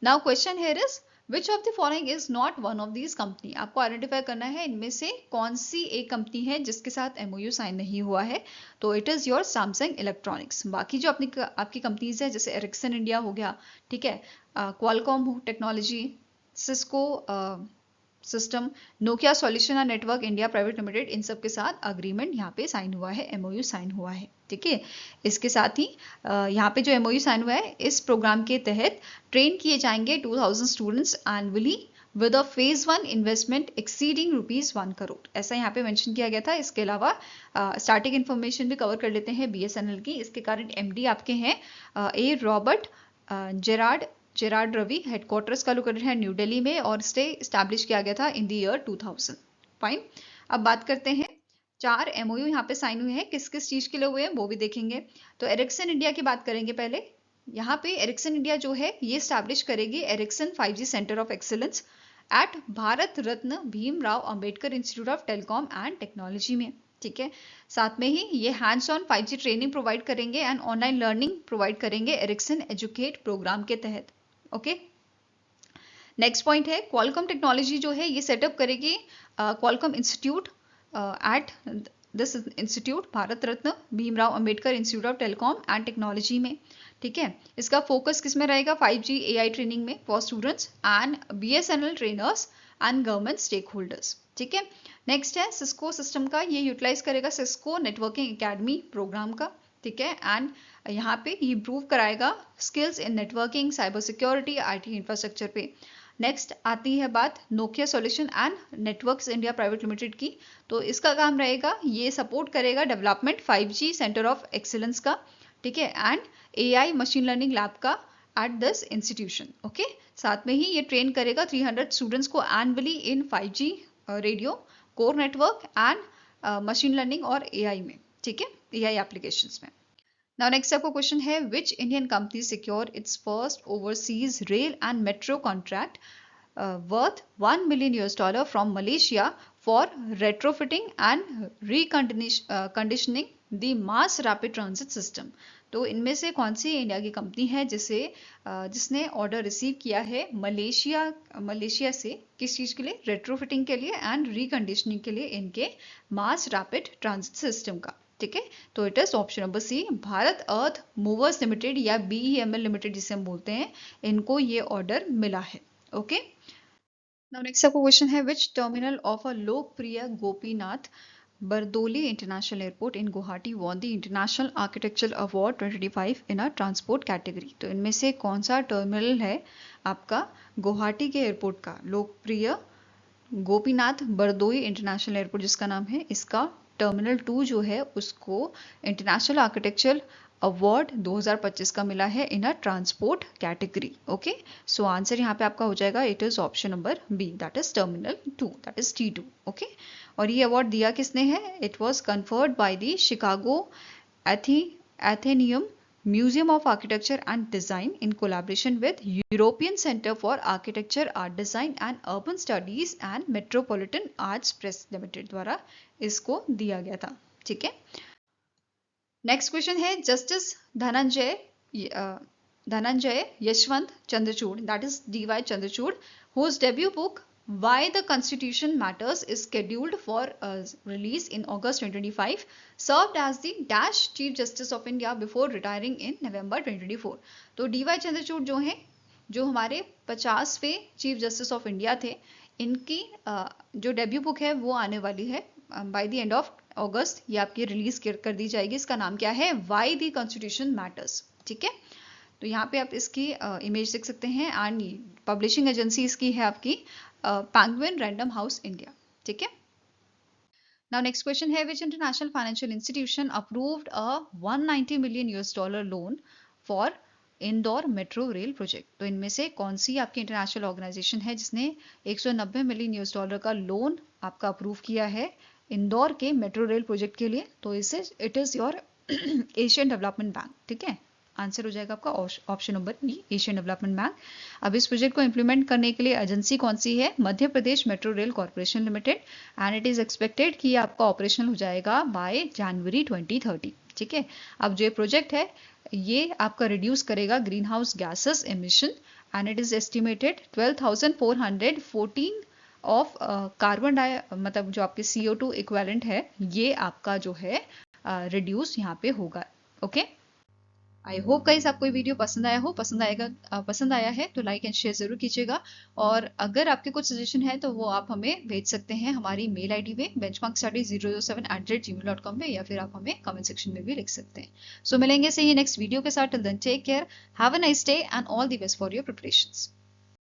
Now question here is which of the following is not one of these company. आपको identify करना है इनमें से कौन सी एक कंपनी है जिसके साथ MOU साइन नहीं हुआ है। तो it is your Samsung electronics. बाकी जो आपकी कंपनीज है जैसे एरिक्सन इंडिया हो गया, ठीक है, Qualcomm technology, Cisco system, Nokia solution and network India private limited, इन सब के साथ अग्रीमेंट यहाँ पे साइन हुआ है, MOU साइन हुआ है। ठीक है, इसके साथ ही यहाँ पे जो MOU साइन हुआ है, इस प्रोग्राम के तहत ट्रेन किए जाएंगे 2000 students annually with a phase 1 investment exceeding ₹1 crore, ऐसा यहाँ पे मेंशन किया गया था। इसके अलावा स्टार्टिंग इन्फॉर्मेशन भी कवर कर लेते हैं BSNL की। इसके कारण MD आपके हैं A Robert Gerard Ravi. Headquarters का लोकेटेड है न्यू दिल्ली में और स्टे स्टैब्लिश किया गया था इन द ईयर 2000। फाइन, अब बात करते हैं 4 MOU यहाँ पे साइन हुए हैं, किस किस चीज के लिए हुए हैं वो भी देखेंगे। तो एरिक्सन इंडिया की बात करेंगे पहले। यहाँ पे एरिक्सन इंडिया जो है ये स्टैब्लिश करेगी Ericsson 5G centre of excellence at Bharat Ratna Bhimrao Ambedkar institute of telecom and technology में। ठीक है, साथ में ही ये hands on 5G training provide करेंगे एंड ऑनलाइन लर्निंग प्रोवाइड करेंगे एरिक्सन एजुकेट प्रोग्राम के तहत। ओके, नेक्स्ट पॉइंट है क्वालकॉम टेक्नोलॉजी जो है ये सेटअप करेगी Qualcomm institute at this institute Bharat Ratna Bhimrao Ambedkar institute of telecom and technology में। ठीक है, इसका फोकस किस में रहेगा? 5G AI ट्रेनिंग में for students and BSNL trainers and government stakeholders. ठीक है, नेक्स्ट है सिस्को सिस्टम का, ये यूटिलाइज करेगा सिस्को नेटवर्किंग एकेडमी प्रोग्राम का। ठीक है, एंड यहाँ पे इम्प्रूव कराएगा skills in networking, cyber security, IT infrastructure पे। नेक्स्ट आती है बात Nokia solution and networks India private limited की। तो इसका काम रहेगा ये सपोर्ट करेगा development 5G centre of excellence का, ठीक है, and AI machine learning lab का एट दिस इंस्टीट्यूशन। ओके, साथ में ही ये ट्रेन करेगा 300 स्टूडेंट्स को annually in 5G radio core network and machine learning और AI में। ठीक है, AI एप्लीकेशंस में। Now next आपको क्वेश्चन है which Indian company secure its first overseas rail and metro contract worth $1 million from Malaysia for retrofitting and reconditioning the mass rapid transit system। तो इनमें से कौन सी इंडिया की कंपनी है जिसने ऑर्डर रिसीव किया है मलेशिया से, किस चीज के लिए? रेट्रोफिटिंग के लिए एंड रिकंडीशनिंग के लिए इनके मास रैपिड ट्रांजिट सिस्टम का। ठीक है, तो it is option number C, Bharat earth movers limited या BEML लिमिटेड जिसे हम बोलते हैं, इनको ये ऑर्डर मिला है। ओके, नाउ नेक्स्ट आपको क्वेश्चन है which terminal of a Lokpriya Gopinath Bardoloi international airport in Guwahati won the international architectural award 2025 in a transport category. तो इनमें से कौन सा टर्मिनल है आपका गुवाहाटी के एयरपोर्ट का लोकप्रिय गोपीनाथ बरदोई इंटरनेशनल एयरपोर्ट जिसका नाम है, इसका टर्मिनल 2 जो है उसको इंटरनेशनल आर्किटेक्चरल अवार्ड 2025 का मिला है in a transport category. Okay, so answer यहाँ पे आपका हो जाएगा it is option number B, that is terminal 2, that is T2। ओके, और ये अवार्ड दिया किसने है? It was conferred by the Chicago Athenaeum Museum of Architecture and Design in collaboration with European Center for Architecture, Art Design and Urban Studies and Metropolitan Arts Press Limited द्वारा इसको दिया गया था। ठीक है, नेक्स्ट क्वेश्चन है justice Dhananjay Yashwant Chandrachud that is DY Chandrachud whose debut book Why the Constitution Matters is scheduled for release in August 2025 served as the Dash Chief Justice of India before retiring in November 2024। तो DY Chandrachud जो हैं, जो हमारे 50वें chief justice of India थे, इनकी जो debut book है वो आने वाली है बाय द एंड ऑफ अगस्त, ये आपकी रिलीज कर दी जाएगी। इसका नाम क्या है? Why the constitution matters. ठीक है, तो यहाँ पे आप इसकी इमेज देख सकते हैं एंड पब्लिशिंग एजेंसी इसकी है आपकी पेंगुइन रैंडम हाउस इंडिया। ठीक है, नाउ नेक्स्ट क्वेश्चन है विच international financial institution approved a $190 million loan for Indore metro rail project. तो इनमें से कौन सी आपकी इंटरनेशनल ऑर्गेनाइजेशन है जिसने 190 मिलियन यूएस डॉलर का लोन आपका अप्रूव किया है इंदौर के मेट्रो रेल प्रोजेक्ट के लिए? तो इसे it is your Asian development bank. ठीक है, आंसर हो जाएगा आपका option number B, Asian development bank. अब इस प्रोजेक्ट को इंप्लीमेंट करने के लिए एजेंसी कौन सी है? Madhya Pradesh metro rail corporation limited, and it is expected कि आपका ऑपरेशनल हो जाएगा बाय जनवरी 2030। ठीक है, अब जो प्रोजेक्ट है ये आपका रिड्यूस करेगा green house gases emission, and it is estimated 12,414 of carbon मतलब जो आपके CO2 इक्वेलेंट है ये आपका जो है रिड्यूस यहाँ पे होगा। ओके, आई होप गाइस आपको ये वीडियो पसंद आया हो। पसंद आया है तो लाइक एंड शेयर जरूर कीजिएगा, और अगर आपके कुछ सजेशन है तो वो आप हमें भेज सकते हैं हमारी मेल आईडी पे benchmarkstudies007@gmail.com पे, या फिर आप हमें कमेंट सेक्शन में भी लिख सकते हैं। सो मिलेंगे से ही नेक्स्ट वीडियो के साथ। Till then take care, have a nice day and all the best for your preparations.